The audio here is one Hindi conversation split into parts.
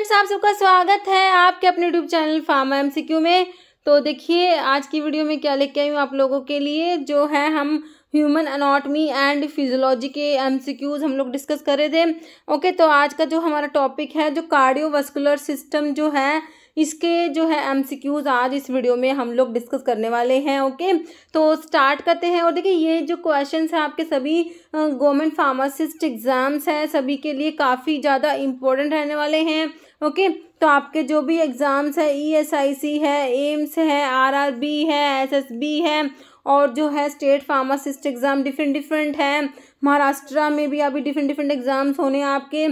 फ्रेंड्स, आप सबका स्वागत है आपके अपने यूट्यूब चैनल फार्मा एमसीक्यू में। तो देखिए आज की वीडियो में क्या लेके आई हूँ आप लोगों के लिए, जो है हम ह्यूमन एनाटॉमी एंड फिजियोलॉजी के एमसीक्यूज हम लोग डिस्कस कर रहे थे। ओके, तो आज का जो हमारा टॉपिक है जो कार्डियोवास्कुलर सिस्टम जो है, इसके जो है एमसीक्यूज आज इस वीडियो में हम लोग डिस्कस करने वाले हैं। ओके, तो स्टार्ट करते हैं। और देखिए ये जो क्वेश्चंस हैं आपके सभी गवर्नमेंट फार्मासिस्ट एग्जाम्स हैं, सभी के लिए काफ़ी ज़्यादा इम्पोर्टेंट रहने वाले हैं। ओके, तो आपके जो भी एग्ज़ाम्स है, ESIC है, एम्स है, RRB है, SSB है, और जो है स्टेट फार्मासिस्ट एग्ज़ाम डिफरेंट है। महाराष्ट्र में भी अभी डिफरेंट एग्ज़ाम्स होने हैं आपके,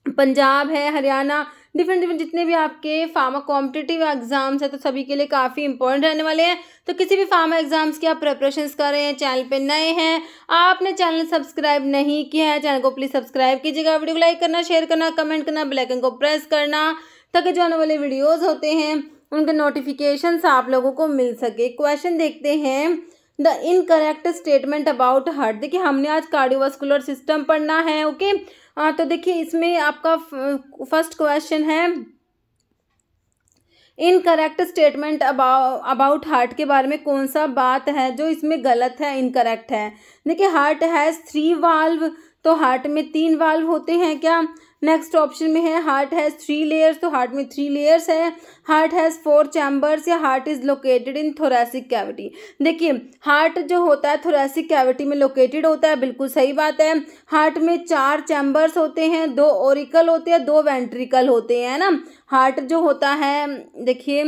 पंजाब है, हरियाणा, डिफरेंट जितने भी आपके फार्मा कॉम्पिटिटिव एग्जाम्स हैं, तो सभी के लिए काफ़ी इंपॉर्टेंट रहने वाले हैं। तो किसी भी फार्मा एग्जाम्स की आप प्रिपरेशंस कर रहे हैं, चैनल पे नए हैं, आपने चैनल सब्सक्राइब नहीं किया है, चैनल को प्लीज़ सब्सक्राइब कीजिएगा। वीडियो को लाइक करना, शेयर करना, कमेंट करना, बेल आइकन को प्रेस करना, ताकि जो आने वाले वीडियोज़ होते हैं उनके नोटिफिकेशंस आप लोगों को मिल सके। क्वेश्चन देखते हैं, the incorrect statement about heart. देखिए हमने आज कार्डियोवास्कुलर सिस्टम पढ़ना है। ओके, तो देखिए इसमें आपका फर्स्ट क्वेश्चन है, इनकरेक्ट स्टेटमेंट अबाउट हार्ट के बारे में कौन सा बात है जो इसमें गलत है, इनकरेक्ट है। देखिए हार्ट हैज़ 3 वाल्व, तो हार्ट में 3 वाल्व होते हैं क्या। नेक्स्ट ऑप्शन में है हार्ट हैज़ 3 लेयर्स, तो हार्ट में 3 लेयर्स है। हार्ट हैज़ 4 चैम्बर्स, या heart is located in thoracic cavity. देखिए हार्ट जो होता है थोरेसिक कैविटी में लोकेटेड होता है, बिल्कुल सही बात है। हार्ट में 4 चैम्बर्स होते हैं, 2 ओरिकल होते हैं, 2 वेंट्रिकल होते हैं ना। हार्ट जो होता है, देखिए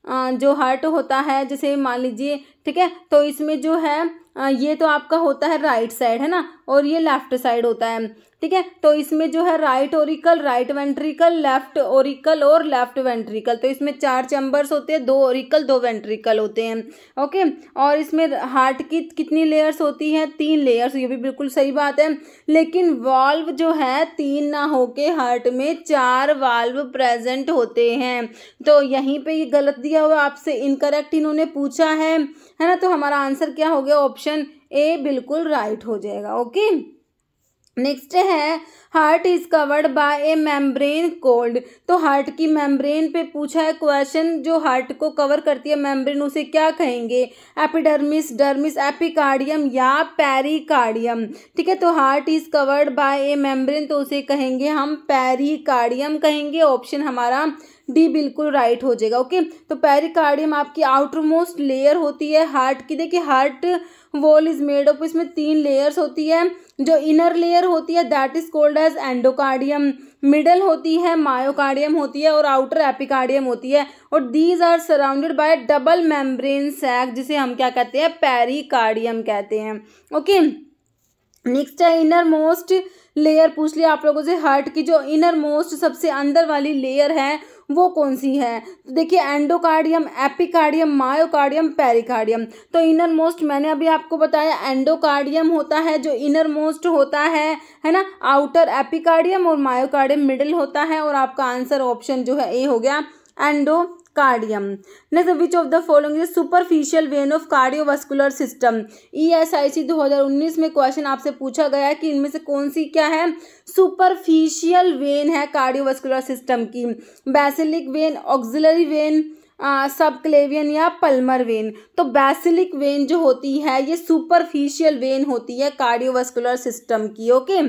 जो हार्ट होता है, जैसे मान लीजिए, ठीक है, तो इसमें जो है ये तो आपका होता है राइट साइड है ना, और ये लेफ्ट साइड होता है, ठीक है। तो इसमें जो है right Oracle, right ventricle, left Oracle और लेफ्ट वेंट्रिकल, तो इसमें 4 चैम्बर्स होते हैं, 2 ओरिकल 2 वेंट्रिकल होते हैं। ओके, और इसमें हार्ट की कितनी लेयर्स होती हैं, 3 लेयर्स, ये भी बिल्कुल सही बात है। लेकिन वाल्व जो है 3 ना होके हार्ट में 4 वाल्व प्रेजेंट होते हैं। तो यहीं पे ये गलत दिया हुआ, आपसे इनकरेक्ट इन्होंने पूछा है ना। तो हमारा आंसर क्या हो गया, ऑप्शन ए बिल्कुल राइट हो जाएगा। ओके, नेक्स्ट है heart is covered by A membrane cold. तो हार्ट की मेम्ब्रेन पे पूछा है क्वेश्चन, जो हार्ट को कवर करती है मेम्ब्रेन, उसे क्या कहेंगे, एपिडर्मिस, डर्मिस, एपिकार्डियम या पेरिकार्डियम। ठीक है, तो heart is covered by A membrane, तो उसे कहेंगे हम पेरिकार्डियम कहेंगे। ऑप्शन हमारा डी बिल्कुल राइट हो जाएगा। ओके, तो पेरिकार्डियम आपकी आउटर मोस्ट लेयर होती है हार्ट की। देखिए heart wall is made of, इसमें 3 लेयर्स होती है। जो इनर लेयर होती है that is called as endocardium, middle होती है मायोकार्डियम होती है, और आउटर एपिकार्डियम होती है। और these are surrounded by double membrane sac, जिसे हम क्या कहते हैं, पेरिकार्डियम कहते हैं। ओके, नेक्स्ट है इनर मोस्ट लेयर। पूछ लिया आप लोगों से, हार्ट की जो इनर मोस्ट सबसे अंदर वाली लेयर है वो कौन सी है। तो देखिए एंडोकार्डियम, एपिकार्डियम, मायोकार्डियम, पेरिकार्डियम। तो इनर मोस्ट मैंने अभी आपको बताया एंडोकार्डियम होता है जो इनर मोस्ट होता है ना। आउटर एपिकार्डियम और मायोकार्डियम मिडिल होता है। और आपका आंसर ऑप्शन जो है ए हो गया, endocardium. Next, which of the following is superficial when of cardiovascular system. ESIC 2019 में क्वेश्चन आपसे पूछा गया कि इनमें से कौन सी क्या है, सुपरफिशियल वेन है कार्डियोवास्कुलर सिस्टम की। Basilic vein, auxiliary when, subclavian या पल्मर वेन। तो बेसिलिक वेन जो होती है ये सुपरफिशियल वेन होती है कार्डियोवास्कुलर सिस्टम की। ओके,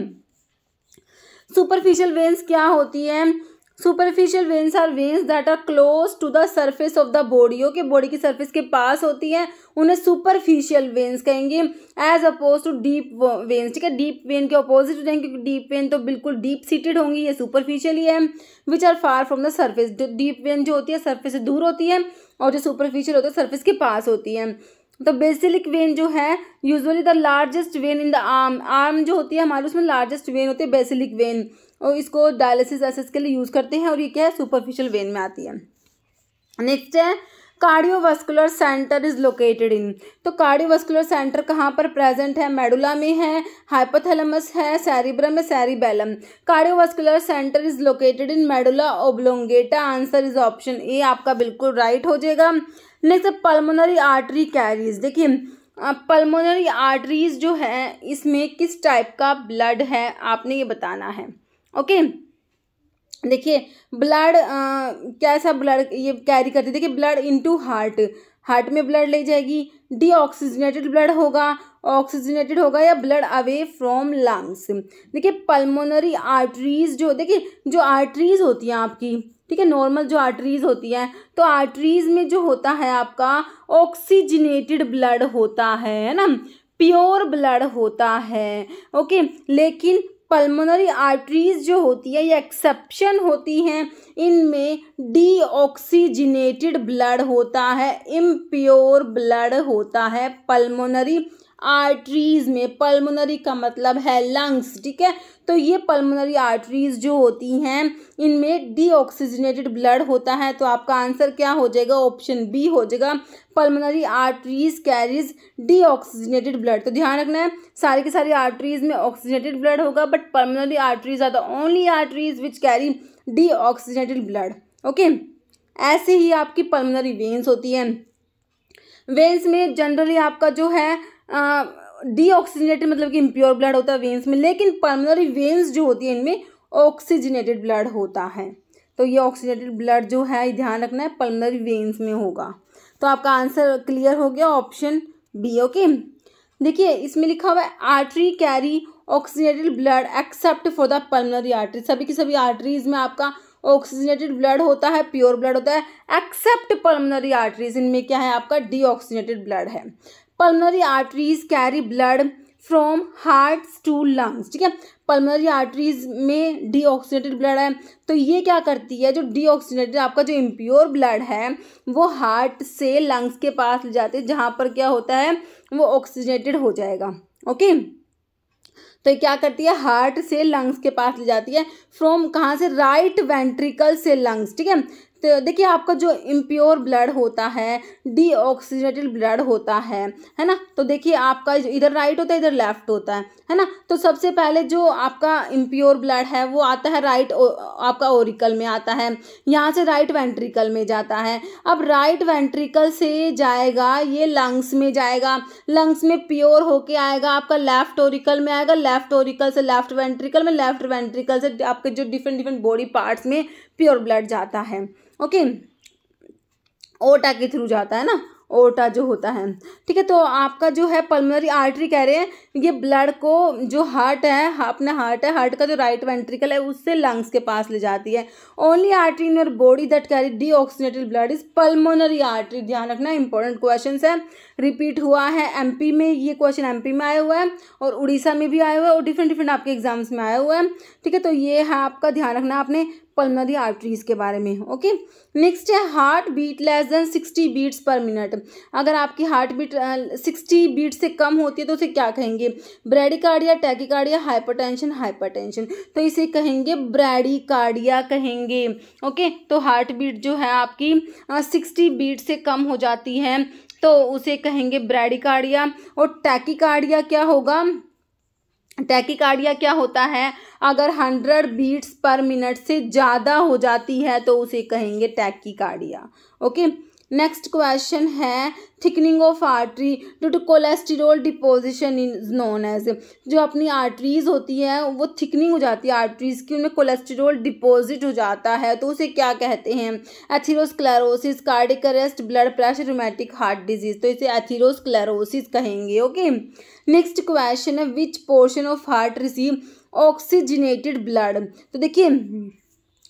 सुपरफिशियल वेन्स क्या होती है, superficial veins are veins that are close to the surface of the body. Okay, body की सरफेस के पास होती है, उन्हें सुपरफिशियल वेन्स कहेंगे, as oppose to deep veins. ठीक है, डीप वेन के अपोजिट हो जाएंगे, क्योंकि डीप वेन तो बिल्कुल डीप सीटेड होंगी, ये सुपरफिशियल ही है। Which are far from the surface, deep vein जो होती है सरफेस से दूर होती है, और जो सुपरफिशियल होती है सरफेस के पास होती है। तो बेसिलिक वेन जो है usually the largest when in the arm, arm जो होती है हमारे उसमें लार्जेस्ट वेन होती है बेसिलिक वेन, और इसको डायलिसिस एसेस के लिए यूज़ करते हैं, और ये क्या है, सुपरफिशियल वेन में आती है। नेक्स्ट है cardiovascular centre is located in. तो कार्डियोवास्कुलर सेंटर कहाँ पर प्रेजेंट है, मेडुला में है, हाइपोथैलेमस है, सेरिब्रम में, cerebellum. Cardiovascular centre is located in medulla oblongata. Answer is option ए आपका बिल्कुल राइट हो जाएगा। Next pulmonary artery carries. देखिए पल्मोनरी आर्टरीज जो है इसमें किस टाइप का ब्लड है आपने ये बताना है। ओके, देखिए ब्लड कैसा ब्लड ये कैरी करती है, देखिए ब्लड इनटू हार्ट, हार्ट में ब्लड ले जाएगी, डीऑक्सीजनेटेड ब्लड होगा, ऑक्सीजनेटेड होगा, या ब्लड अवे फ्रॉम लंग्स। देखिए पल्मोनरी आर्टरीज जो, देखिए जो आर्टरीज होती हैं आपकी, ठीक है, नॉर्मल जो आर्टरीज होती हैं, तो आर्टरीज में जो होता है आपका ऑक्सीजनेटेड ब्लड होता है ना, प्योर ब्लड होता है, ओके। लेकिन पल्मोनरी आर्टरीज जो होती है ये एक्सेप्शन होती हैं, इनमें डीऑक्सीजनेटेड ब्लड होता है, इम्प्योर ब्लड होता है पल्मोनरी आर्टरीज में। पल्मोनरी का मतलब है लंग्स, ठीक है, तो ये पल्मोनरी आर्टरीज जो होती हैं इनमें डीऑक्सीजनेटेड ब्लड होता है। तो आपका आंसर क्या हो जाएगा, ऑप्शन बी हो जाएगा, pulmonary arteries carries deoxygenated blood. तो ध्यान रखना है सारी की सारी आर्टरीज में ऑक्सीजनेटेड ब्लड होगा, but pulmonary arteries are the only arteries which carry deoxygenated blood, okay. ऐसे ही आपकी पल्मोनरी वेन्स होती हैं, वेन्स में जनरली आपका जो है डीऑक्सीजनेटेड मतलब कि इम्प्योर ब्लड होता है वेन्स में, लेकिन पल्मोनरी वेन्स जो होती है इनमें ऑक्सीजनेटेड ब्लड होता है। तो ये ऑक्सीजनेटेड ब्लड जो है ध्यान रखना है पल्मोनरी वेन्स में होगा। तो आपका आंसर क्लियर हो गया, ऑप्शन बी, ओके। देखिए इसमें लिखा हुआ है artery carry oxygenated blood except for the pulmonary artery, सभी की सभी आर्टरीज में आपका ऑक्सीजनेटेड ब्लड होता है, प्योर ब्लड होता है, एक्सेप्ट पल्मोनरी आर्टरीज, इनमें क्या है आपका डीऑक्सीजनेटेड ब्लड है। Pulmonary arteries carry blood from hearts to lungs, ठीक है, पल्मोनरी आर्टरीज में डीऑक्सीजनेटेड ब्लड है, तो ये क्या करती है, जो डीऑक्सीजनेटेड आपका जो इम्प्योर ब्लड है वो हार्ट से लंग्स के पास ले जाते हैं, जहाँ पर क्या होता है वो ऑक्सीजनेटेड हो जाएगा, ओके। तो ये क्या करती है, हार्ट से लंग्स के पास ले जाती है, फ्रॉम कहाँ से, राइट वेंट्रिकल से लंग्स, ठीक है। तो देखिए आपका जो इम्प्योर ब्लड होता है डीऑक्सीजनेटेड ब्लड होता है ना, तो देखिए आपका इधर राइट होता है इधर लेफ्ट होता है ना। तो सबसे पहले जो आपका इम्प्योर ब्लड है वो आता है राइट आपका ओरिकल में आता है, यहाँ से राइट वेंट्रिकल में जाता है। अब राइट वेंट्रिकल से जाएगा ये लंग्स में जाएगा, लंग्स में प्योर होके आएगा आपका लेफ्ट ओरिकल में आएगा, लेफ्ट ओरिकल से लेफ्ट वेंट्रिकल में, लेफ्ट वेंट्रिकल से आपके जो डिफरेंट डिफरेंट बॉडी पार्ट्स में प्योर ब्लड जाता है, ओके। ओटा के थ्रू जाता है ना, ओटा जो होता है, ठीक है। तो आपका जो है पल्मोनरी आर्टरी कह रहे हैं ये ब्लड को जो हार्ट है, अपना हार्ट है, हार्ट का जो राइट वेंट्रिकल है उससे लंग्स के पास ले जाती है। Only artery in your body that carry deoxygenated blood is pulmonary artery, ध्यान रखना इंपॉर्टेंट क्वेश्चन है, रिपीट हुआ है एमपी में, ये क्वेश्चन एमपी में आया हुआ है और उड़ीसा में भी आया हुआ है और डिफरेंट डिफरेंट आपके एग्जाम्स में आया हुआ है, ठीक है। तो ये है आपका, ध्यान रखना आपने पल्मोनरी आर्टरीज के बारे में, ओके। नेक्स्ट है heart beat less than 60 beats per minute, अगर आपकी हार्ट बीट 60 बीट से कम होती है तो उसे क्या कहेंगे, ब्रैडीकार्डिया, टैकीकार्डिया, हाइपरटेंशन, हाइपरटेंशन, तो इसे कहेंगे ब्रैडीकार्डिया कहेंगे, ओके। तो हार्ट बीट जो है आपकी 60 बीट से कम हो जाती है तो उसे कहेंगे ब्रैडीकार्डिया। और टैकीकार्डिया क्या होगा, टैकीकार्डिया क्या होता है, अगर 100 बीट्स पर मिनट से ज़्यादा हो जाती है तो उसे कहेंगे टैकीकार्डिया, ओके। नेक्स्ट क्वेश्चन है thickening of artery due to cholesterol deposition is known as, जो अपनी आर्टरीज होती है वो थिकनिंग हो जाती है आर्टरीज की, उनमें कोलेस्टेरॉल डिपॉजिट हो जाता है तो उसे क्या कहते हैं, atherosclerosis, cardiac arrest, blood pressure, rheumatic heart disease, तो इसे एथेरोस्क्लेरोसिस कहेंगे, ओके। नेक्स्ट क्वेश्चन है which portion of heart receive oxygenated blood, तो देखिए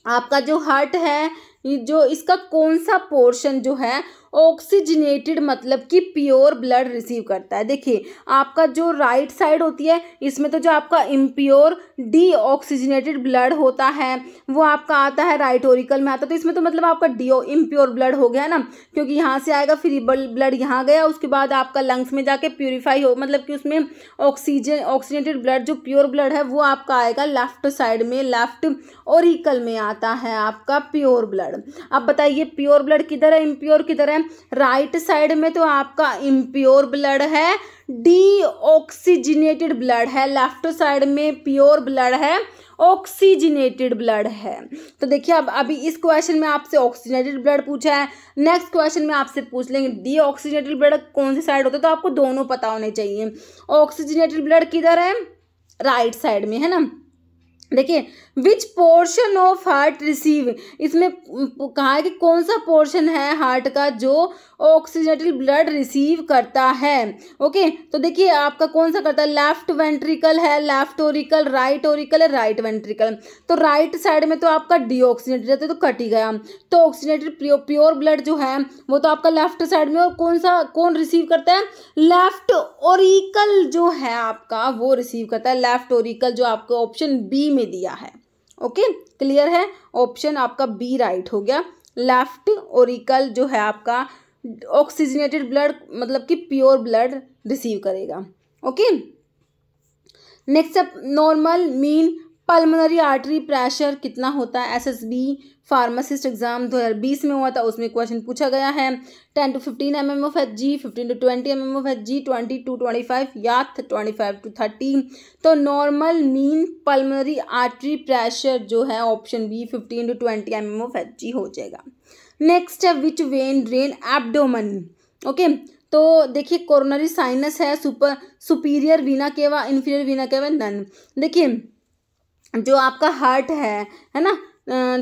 आपका जो हार्ट है जो इसका कौन सा पोर्शन जो है ऑक्सीजनेटेड मतलब कि प्योर ब्लड रिसीव करता है। देखिए आपका जो राइट साइड होती है इसमें तो जो आपका इम्प्योर डीऑक्सीजनेटेड ब्लड होता है वो आपका आता है राइट ओरिकल में आता है, तो इसमें तो मतलब आपका इम्प्योर ब्लड हो गया ना, क्योंकि यहाँ से आएगा फिर ब्लड यहाँ गया, उसके बाद आपका लंग्स में जाके प्योरीफाई हो, मतलब कि उसमें ऑक्सीजनेटेड ब्लड जो प्योर ब्लड है वो आपका आएगा लेफ्ट साइड में, लेफ्ट ओरिकल में आता है आपका प्योर ब्लड। अब बताइए प्योर ब्लड किधर है, इम्प्योर किधर है, राइट साइड में तो आपका इम्प्योर ब्लड है, डीऑक्सीजनेटेड ब्लड है, लेफ्ट साइड में प्योर ब्लड है, ऑक्सीजनेटेड ब्लड है। तो देखिए अब अभी इस क्वेश्चन में आपसे ऑक्सीजनेटेड ब्लड पूछा है, नेक्स्ट क्वेश्चन में आपसे पूछ लेंगे डीऑक्सीजनेटेड ब्लड कौन सी साइड होता है, तो आपको दोनों पता होने चाहिए। ऑक्सीजनेटेड ब्लड किधर है, राइट साइड में है ना, देखिए विच पोर्शन ऑफ हार्ट रिसीव, इसमें कहा है कि कौन सा पोर्शन है हार्ट का जो ऑक्सीजनेटेड ब्लड रिसीव करता है। ओके, तो देखिए आपका कौन सा करता है, लेफ्ट वेंट्रिकल है, लेफ्ट ओरिकल, राइट ओरिकल है, राइट वेंट्रिकल। तो राइट साइड में तो आपका डीऑक्सीजनेटेड रहता है, तो कट ही गया। तो ऑक्सीजनेटेड प्योर ब्लड जो है वो तो आपका लेफ्ट साइड में, और कौन रिसीव करता है, लेफ्ट ओरिकल जो है आपका वो रिसीव करता है, लेफ्ट ओरिकल जो आपको ऑप्शन बी में दिया है। ओके, क्लियर है, ऑप्शन आपका बी राइट हो गया। लेफ्ट ओरिकल जो है आपका ऑक्सीजनेटेड ब्लड मतलब कि प्योर ब्लड रिसीव करेगा। Okay, next up normal mean pulmonary artery pressure कितना होता है। एसएसबी फार्मासिस्ट एग्जाम 2020 में हुआ था, उसमें क्वेश्चन पूछा गया है 10 to 15 mm of Hg, 15 to 20 mm of Hg, 20 to 25 या 25 to 30। तो normal mean pulmonary artery pressure जो है option B 15 to 20 mm of Hg हो जाएगा। नेक्स्ट है which vein drain abdomen. Okay, तो देखिए कोरोनरी साइनस है, superior vena cava, inferior vena केवा, नन। देखिए जो आपका हार्ट है ना,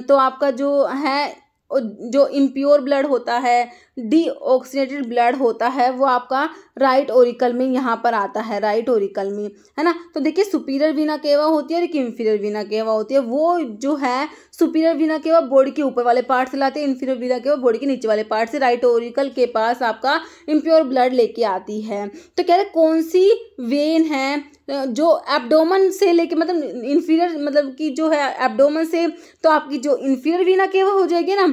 तो आपका जो है जो इम्प्योर ब्लड होता है, डीऑक्सीनेटेड ब्लड होता है, वो आपका राइट ओरिकल में यहाँ पर आता है, राइट ओरिकल में, है ना। तो देखिए सुपीरियर वीना केवा होती है और एक इंफीरियर वीना केवा होती है। वो जो है सुपीरियर वीना केवा बॉडी के ऊपर वाले पार्ट से लाते हैं, इंफीरियर वीना केवा बॉडी के नीचे वाले पार्ट से राइट ओरिकल के पास आपका इम्प्योर ब्लड लेके आती है। तो कह रहे कौन सी वेन है जो एब्डोमेन से लेके मतलब इंफीरियर मतलब कि जो है एब्डोमेन से, तो आपकी जो इंफीरियर वीना केवा हो जाएगी ना।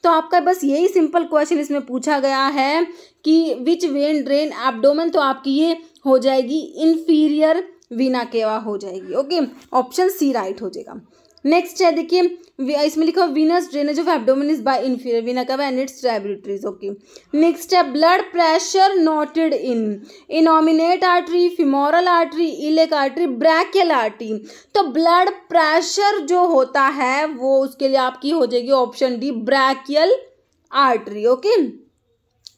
तो आपका बस यही सिंपल क्वेश्चन इसमें पूछा गया है कि विच वेन ड्रेन एब्डोमेन, तो आपकी ये हो जाएगी इंफीरियर वीना केवा हो जाएगी। ओके, ऑप्शन सी राइट हो जाएगा। नेक्स्ट है देखिए इसमें लिखा venous drainage of abdomen is by inferior vena cava and its tributaries. Okay, next है blood pressure noted in innominate artery, femoral artery, iliac artery, brachial artery. तो ब्लड प्रेशर जो होता है वो उसके लिए आपकी हो जाएगी option D brachial artery. Okay,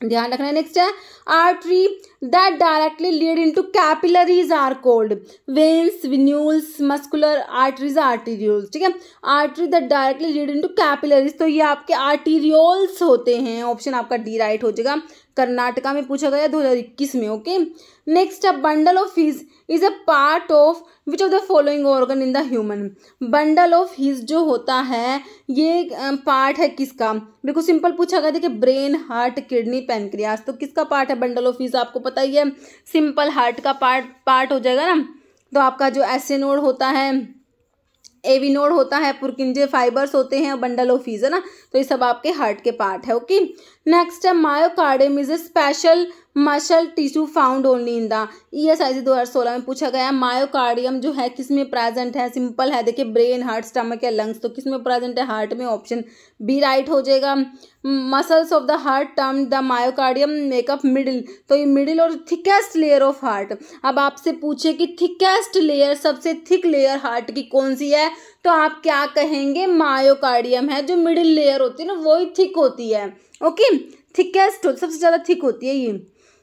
ध्यान रखना है। नेक्स्ट है artery that directly lead into capillaries are called veins, venules, muscular arteries, arterioles. ठीक है, artery that directly lead into capillaries, तो ये आपके आर्टीरियोल्स होते हैं। ऑप्शन आपका डी राइट हो जाएगा। कर्नाटका में पूछा गया 2021 में। ओके, नेक्स्ट है bundle of his is a part of which of the following organ in the human. Bundle of his जो होता है ये पार्ट है किसका, बिल्कुल सिंपल पूछा गया। देखिए ब्रेन, हार्ट, किडनी, पैनक्रियास, तो किसका पार्ट है बंडल ऑफ हिज, आपको पता ही है, सिंपल हार्ट का पार्ट हो जाएगा ना। तो आपका जो एसे नोड होता है, एवी नोड होता है, पुरकिंजे फाइबर्स होते हैं, बंडल ऑफ हिज है ना, तो ये सब आपके हार्ट के पार्ट है। ओके, नेक्स्ट है myocardium is a special muscle tissue found only in the ESIC 2016 में पूछा गया मायोकार्डियम जो है किस में प्रेजेंट है। सिंपल है, देखिए ब्रेन, हार्ट, स्टमक या लंग्स, तो किस में प्रेजेंट है, हार्ट में। ऑप्शन बी राइट हो जाएगा। Muscles of the heart term the myocardium makeup middle, तो ये मिडिल और थिकेस्ट लेयर ऑफ हार्ट। अब आपसे पूछे कि थिकेस्ट लेयर, सबसे थिक लेयर हार्ट की कौन सी है, तो आप क्या कहेंगे, मायोकार्डियम है। जो मिडिल लेयर होती है ना वही थिक होती है। ओके, थिकेस्ट सबसे ज़्यादा थिक होती है ये।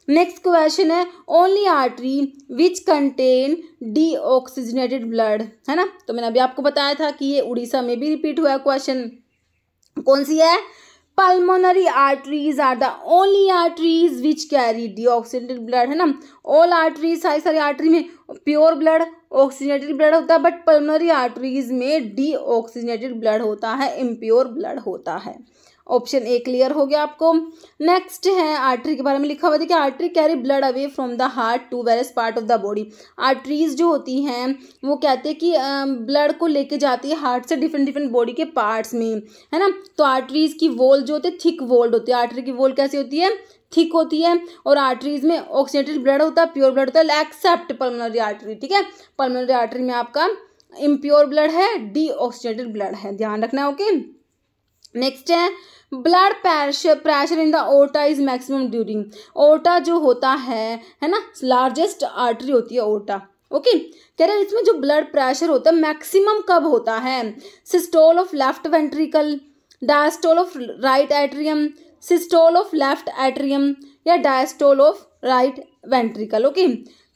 नेक्स्ट क्वेश्चन है only artery which contain deoxygenated blood, है ना। तो मैंने अभी आपको बताया था कि ये उड़ीसा में भी रिपीट हुआ है क्वेश्चन। कौन सी है, pulmonary arteries are the only arteries which carry deoxygenated blood, है ना। ऑल आर्टरीज, सारी आर्टरी में प्योर ब्लड, ऑक्सीजनेटेड ब्लड होता है, बट पल्मोनरी आर्टरीज में डीऑक्सीजनेटेड ब्लड होता है, इम्प्योर ब्लड होता है। ऑप्शन ए क्लियर हो गया आपको। नेक्स्ट है आर्टरी के बारे में लिखा हुआ है कि artery carry blood away from the heart to various part of the body. Arteries जो होती हैं वो कहते हैं कि ब्लड को लेके जाती है हार्ट से डिफरेंट बॉडी के पार्ट्स में, है ना। तो आर्टरीज की वॉल जो होती है थिक वॉल्ड होती है। आर्टरी की वॉल कैसी होती है, थिक होती है। और आर्टरीज में ऑक्सीजनेटेड ब्लड होता है, प्योर ब्लड होता है, एक्सेप्ट पल्मोनरी आर्टरी। ठीक है, पल्मोनरी आर्टरी में आपका इम्प्योर ब्लड है, डीऑक्सीजनेटेड ब्लड है, ध्यान रखना है। ओके, नेक्स्ट है blood pressure in the aorta is maximum during. Aorta जो होता है ना, लार्जेस्ट आर्टरी होती है ओर्टा। ओके, कह रहे हैं इसमें जो ब्लड प्रेशर होता है मैक्सिमम कब होता है, systole of left ventricle, diastole of right atrium, systole of left atrium या diastole of right ventricle. Okay,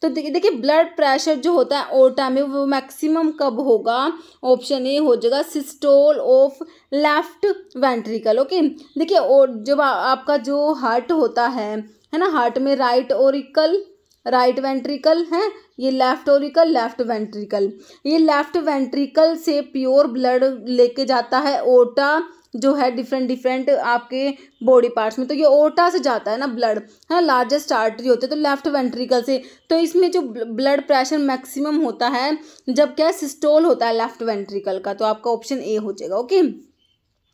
तो देखिए ब्लड प्रेशर जो होता है ओर्टा में वो मैक्सिमम कब होगा, ऑप्शन ए हो जाएगा systole of left ventricle. Okay, देखिए और जब आपका जो हार्ट होता है ना, हार्ट में राइट ओरिकल राइट वेंट्रिकल है, ये लेफ्ट ओरिकल लेफ्ट वेंट्रिकल, ये लेफ्ट वेंट्रिकल से प्योर ब्लड लेके जाता है ओर्टा जो है डिफरेंट आपके बॉडी पार्ट्स में। तो ये ओर्टा से जाता है ना ब्लड, है ना, लार्जेस्ट आर्टरी होते हैं तो लेफ्ट वेंट्रिकल से। तो इसमें जो ब्लड प्रेशर मैक्सिमम होता है जब क्या सिस्टोल होता है लेफ्ट वेंट्रिकल का, तो आपका ऑप्शन ए हो जाएगा। ओके,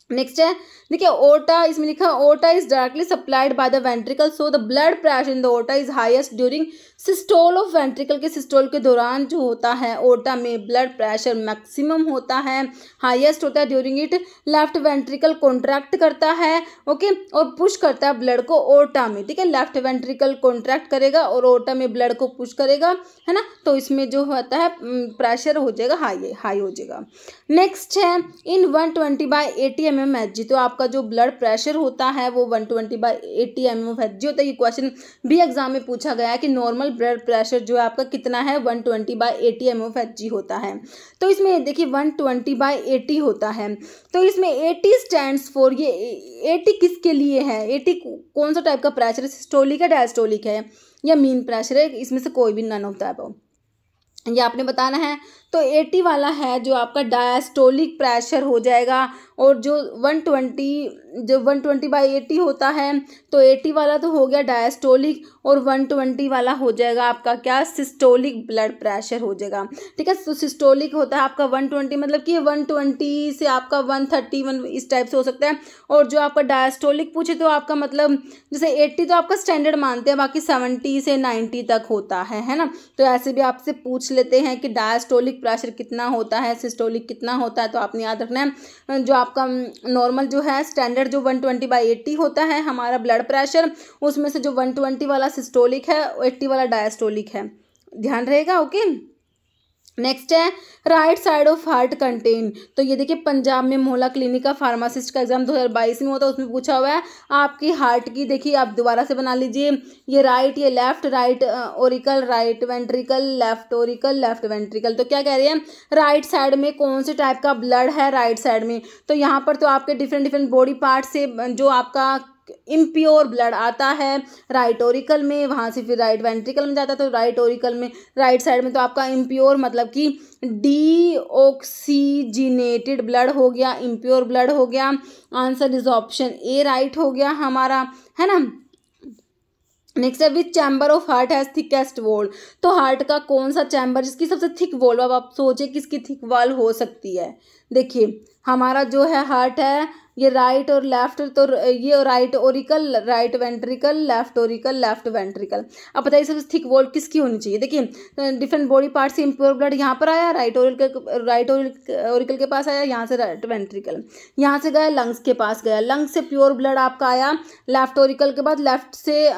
नेक्स्ट है देखिए ओर्टा, इसमें लिखा aorta is directly supplied by the ventricle so the blood pressure in the aorta is highest during systole of ventricle के सिस्टोल के दौरान जो होता है ओर्टा में ब्लड प्रेशर मैक्सिमम होता है, हाईएस्ट होता है during it left ventricle contract करता है। ओके, और पुश करता है ब्लड को ओर्टा में, ठीक है, लेफ्ट वेंट्रिकल कॉन्ट्रैक्ट करेगा और ओर्टा में ब्लड को पुश करेगा, है ना, तो इसमें जो होता है प्रेशर हो जाएगा हाई हो जाएगा। नेक्स्ट है इन 120/80 mmHg, तो आपका जो ब्लड प्रेशर होता है वो 120/80 mmHg होता है। ये क्वेश्चन भी एग्जाम में पूछा गया है कि नॉर्मल ब्लड प्रेशर जो है आपका कितना है, 120/80 mmHg होता है। तो इसमें देखिए 120/80 होता है, तो इसमें 80 स्टैंड्स फॉर, ये 80 किसके लिए है, 80 कौन सा टाइप का प्रेशर है, सिस्टोलिक है डायस्टोलिक है या मीन प्रेशर है, इसमें से कोई भी नन होता है वो ये आपने बताना है। तो 80 वाला है जो आपका डायस्टोलिक प्रेशर हो जाएगा, और जो 120/80 होता है तो 80 वाला तो हो गया डायस्टोलिक, और 120 वाला हो जाएगा आपका क्या, सिस्टोलिक ब्लड प्रेशर हो जाएगा, ठीक है। तो सिस्टोलिक होता है आपका 120, मतलब कि 120 से आपका 131 इस टाइप से हो सकता है, और जो आपका डायस्टोलिक पूछे तो आपका मतलब जैसे 80 तो आपका स्टैंडर्ड मानते हैं, बाकी 70 से 90 तक होता है ना। तो ऐसे भी आपसे पूछ लेते हैं कि डायस्टोलिक प्रेशर कितना होता है, सिस्टोलिक कितना होता है, तो आपने याद रखना है जो आपका नॉर्मल जो है स्टैंडर्ड जो 120/80 होता है हमारा ब्लड प्रेशर, उसमें से जो 120 वाला सिस्टोलिक है, 80 वाला डायस्टोलिक है, ध्यान रहेगा। ओके, नेक्स्ट है right side of heart contain, तो ये देखिए पंजाब में मोहल्ला क्लिनिक का फार्मासिस्ट का एग्जाम 2022 में होता है, उसमें पूछा हुआ है आपकी हार्ट की, देखिए आप दोबारा से बना लीजिए, ये राइट ये left, right Oracle right ventricle left Oracle left ventricle, तो क्या कह रहे हैं राइट साइड में कौन से टाइप का ब्लड है राइट साइड में, तो यहाँ पर तो आपके डिफरेंट बॉडी पार्ट से जो आपका इम्प्योर ब्लड आता है राइट ओरिकल में, वहाँ से फिर राइट वेंट्रिकल में जाता है, तो राइट ओरिकल में राइट साइड में तो आपका इम्प्योर मतलब कि डीऑक्सीजिनेटेड ब्लड हो गया, इम्प्योर ब्लड हो गया। Answer is option A right हो गया हमारा, है ना। नेक्स्ट है which chamber of heart has thickest wall, तो हार्ट का कौन सा चैम्बर जिसकी सबसे थिक वॉल, अब आप सोचे किसकी थिक वॉल हो सकती है। देखिए हमारा जो है हार्ट है ये राइट और लेफ्ट, तो ये right Oracle right ventricle left Oracle left ventricle. अब बताइए सबसे थिक वॉल किसकी होनी चाहिए। देखिए डिफरेंट बॉडी पार्ट से इम्प्योर ब्लड यहाँ पर आया, राइट ओरिकल के पास आया, यहाँ से राइट वेंट्रिकल, यहाँ से गया लंग्स के पास गया, लंग्स से प्योर ब्लड आपका आया लेफ्ट ओरिकल के बाद लेफ्ट से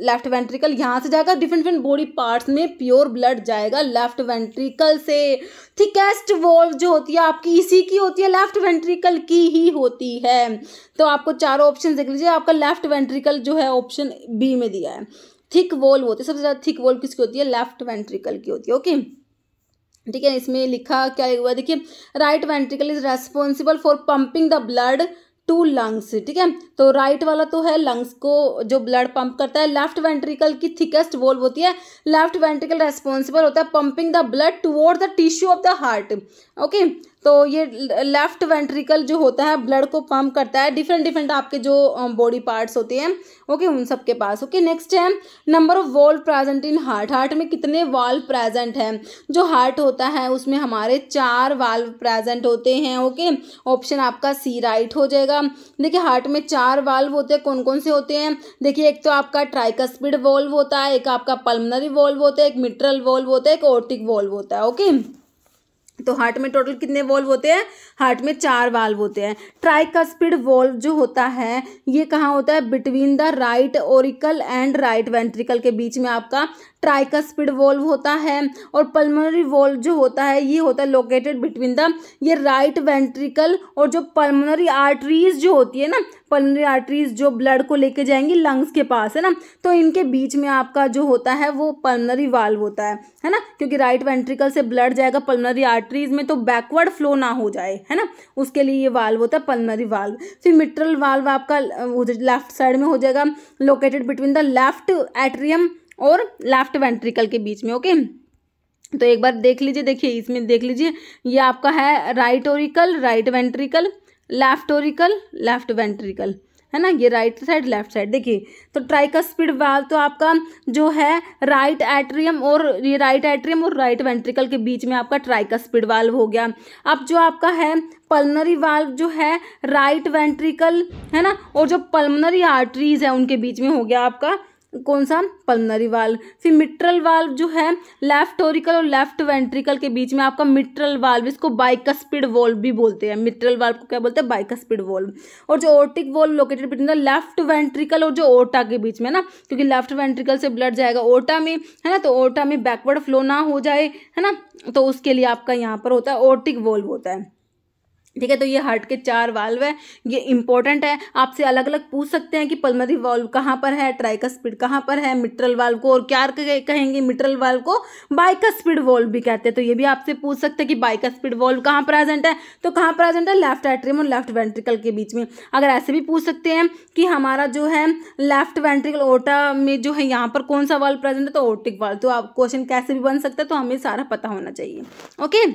लेफ्ट वेंट्रिकल, यहाँ से जाएगा डिफरेंट बॉडी पार्ट्स में प्योर ब्लड जाएगा लेफ्ट वेंट्रिकल से। थिकेस्ट वॉल जो होती है आपकी इसी की होती है, लेफ्ट वेंट्रिकल की ही होती है। तो आपको चारों ऑप्शन देख लीजिए, आपका लेफ्ट वेंट्रिकल जो है ऑप्शन बी में दिया है, थिक वॉल होती है, सबसे ज्यादा थिक वॉल किसकी होती है, लेफ्ट वेंट्रिकल की होती है। ओके, ठीक है, इसमें लिखा क्या हुआ देखिए right ventricle is responsible for pumping the blood to lungs, ठीक है, तो राइट वाला तो है लंग्स को जो ब्लड पंप करता है। लेफ्ट वेंट्रिकल की थिकेस्ट वॉल्व होती है, लेफ्ट वेंट्रिकल रेस्पॉन्सिबल होता है pumping the blood toward the tissue of the heart. Okay, तो ये लेफ्ट वेंट्रिकल जो होता है ब्लड को पंप करता है डिफरेंट आपके जो बॉडी पार्ट्स होते हैं, ओके, उन सब के पास। ओके, नेक्स्ट है number of valve present in heart, heart में कितने वाल्व प्रेजेंट हैं। जो हार्ट होता है उसमें हमारे 4 वाल्व प्रेजेंट होते हैं। ओके, ऑप्शन आपका सी राइट हो जाएगा। देखिए हार्ट में 4 वाल्व होते हैं, कौन कौन से होते हैं, देखिए एक तो आपका ट्राइकस्पिड वॉल्व होता है, एक आपका पल्मनरी वॉल्व होता है, एक मिट्रल वॉल्व होता है, एक ऑर्टिक वॉल्व होता है। ओके, तो हार्ट में टोटल कितने वॉल्व होते हैं? हार्ट में 4 वाल्व होते हैं। ट्राइकस्पिड वॉल्व जो होता है ये कहाँ होता है? Between the right auricle and right ventricle के बीच में आपका ट्राइकस्पिड वॉल्व होता है। और पल्मोनरी वॉल्व जो होता है ये होता है लोकेटेड बिटवीन द ये राइट वेंट्रिकल और जो पल्मोनरी आर्टरीज जो होती है ना, पल्मोनरी आर्टरीज जो ब्लड को लेके जाएंगी लंग्स के पास, है ना, तो इनके बीच में आपका जो होता है वो पल्मोनरी वाल्व होता है ना, क्योंकि राइट वेंट्रिकल से ब्लड जाएगा पल्मोनरी आर्टरीज में तो बैकवर्ड फ्लो ना हो जाए, है ना, उसके लिए ये वाल्व होता है पल्मोनरी वाल्व। फिर मिट्रल वाल्व आपका लेफ्ट साइड में हो जाएगा, located between the left atrium और लेफ्ट वेंट्रिकल के बीच में। ओके, तो एक बार देख लीजिए, देखिए इसमें देख लीजिए, ये आपका है right auricle, right ventricle, left auricle, left ventricle, है ना, ये राइट साइड लेफ्ट साइड। देखिए तो ट्राइकस्पिड वाल्व तो आपका जो है राइट एट्रियम और ये राइट एट्रियम और राइट वेंट्रिकल के बीच में आपका ट्राइकस्पिड वाल्व हो गया। अब जो आपका है पल्मोनरी वाल्व जो है राइट वेंट्रिकल, है ना, और जो पल्मोनरी आर्टरीज है उनके बीच में हो गया आपका कौन सा? Pulmonary valve. फिर मिट्रल वाल्व जो है लेफ्ट ऑरिकल और लेफ्ट वेंट्रिकल के बीच में आपका मिट्रल वाल्व, इसको बाइकस्पिड वॉल्व भी बोलते हैं। मिट्रल वाल्व को क्या बोलते हैं? Bicuspid valve. और जो aortic valve located between the left ventricle और जो ओर्टा के बीच में ना, क्योंकि लेफ्ट वेंट्रिकल से ब्लड जाएगा ओर्टा में, है ना, तो ओर्टा में बैकवर्ड फ्लो ना हो जाए, है ना, तो उसके लिए आपका यहाँ पर होता है ओर्टिक वॉल्व होता है। ठीक है, तो ये हार्ट के 4 वाल्व है, ये इंपॉर्टेंट है। आपसे अलग अलग पूछ सकते हैं कि पल्मोनरी वाल्व कहाँ पर है, ट्राइकस्पिड कहाँ पर है, मिट्रल वाल्व को और क्या कहेंगे? मिट्रल वाल्व को बाइकस्पिड वाल्व भी कहते हैं। तो ये भी आपसे पूछ सकते हैं कि बाइकस्पिड वाल्व कहाँ प्रेजेंट है, तो कहाँ प्रेजेंट है? लेफ्ट एट्रियम और लेफ्ट वेंट्रिकल के बीच में। अगर ऐसे भी पूछ सकते हैं कि हमारा जो है लेफ्ट वेंट्रिकल ओर्टा में जो है यहाँ पर कौन सा वाल्व प्रेजेंट है, तो ओर्टिक वाल्व। तो आप क्वेश्चन कैसे भी बन सकता है, तो हमें सारा पता होना चाहिए। ओके,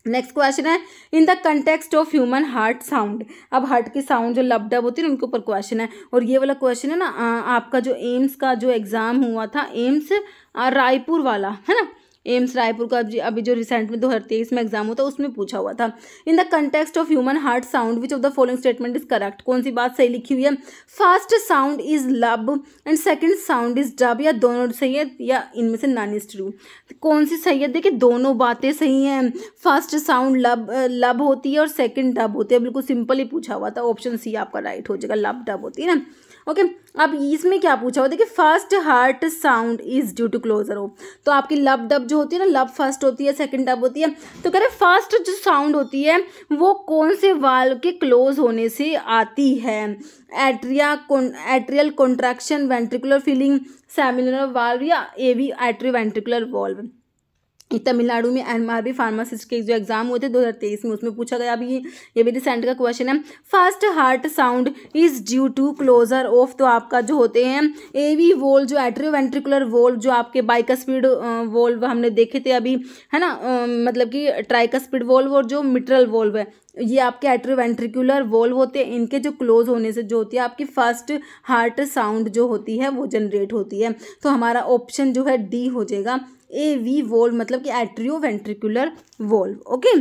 नेक्स्ट क्वेश्चन है in the context of human heart sound. अब हार्ट की साउंड जो लब डब होती है ना उनके ऊपर क्वेश्चन है, और ये वाला क्वेश्चन है ना आपका जो एम्स का जो एग्जाम हुआ था, एम्स रायपुर वाला, है ना, एम्स रायपुर का अभी जो रिसेंट में 2023 में एग्जाम हुआ था उसमें पूछा हुआ था। In the context of human heart sound which of the following statement is correct? कौन सी बात सही लिखी हुई है? फर्स्ट साउंड इज लब and second sound is dub, या दोनों सही है या इनमें से नन इज ट्रू? कौन सी सही है? देखिए दोनों बातें सही हैं। फर्स्ट साउंड लब होती है और सेकंड डब होती है, बिल्कुल सिंपल ही पूछा हुआ था। ऑप्शन सी आपका राइट हो जाएगा, लब डब होती है ना। ओके, अब इसमें क्या पूछा हुआ? देखिए first heart sound is due to closure हो, तो आपकी लब डब जो होती है ना, लब फर्स्ट होती है, सेकंड डब होती है। तो कह रहे फर्स्ट जो साउंड होती है वो कौन से वाल्व के क्लोज होने से आती है? Atrial contraction, ventricular filling, semilunar valve या AV atrioventricular valve. Tamil Nadu में एमआरबी फार्मासिस्ट के जो एग्जाम हुए थे 2023 में उसमें पूछा गया। अभी ये भी रिसेंट का क्वेश्चन है। First heart sound is due to closure of, तो आपका जो होते हैं एवी वोल्व, जो एट्रियोवेंट्रिकुलर वोल्व, जो आपके बाइकस्पिड वोल्व हमने देखे थे अभी, है ना, मतलब कि ट्राइकस्पिड वोल्व और जो मिट्रल वोल्व है ये आपके एट्रियोवेंट्रिकुलर वोल्व होते हैं। इनके जो क्लोज होने से जो होती है आपकी फर्स्ट हार्ट साउंड जो होती है वो जनरेट होती है। तो हमारा ऑप्शन जो है डी हो जाएगा, एवी वोल्व, मतलब कि एट्रियोवेंट्रिकुलर वोल्व। ओके,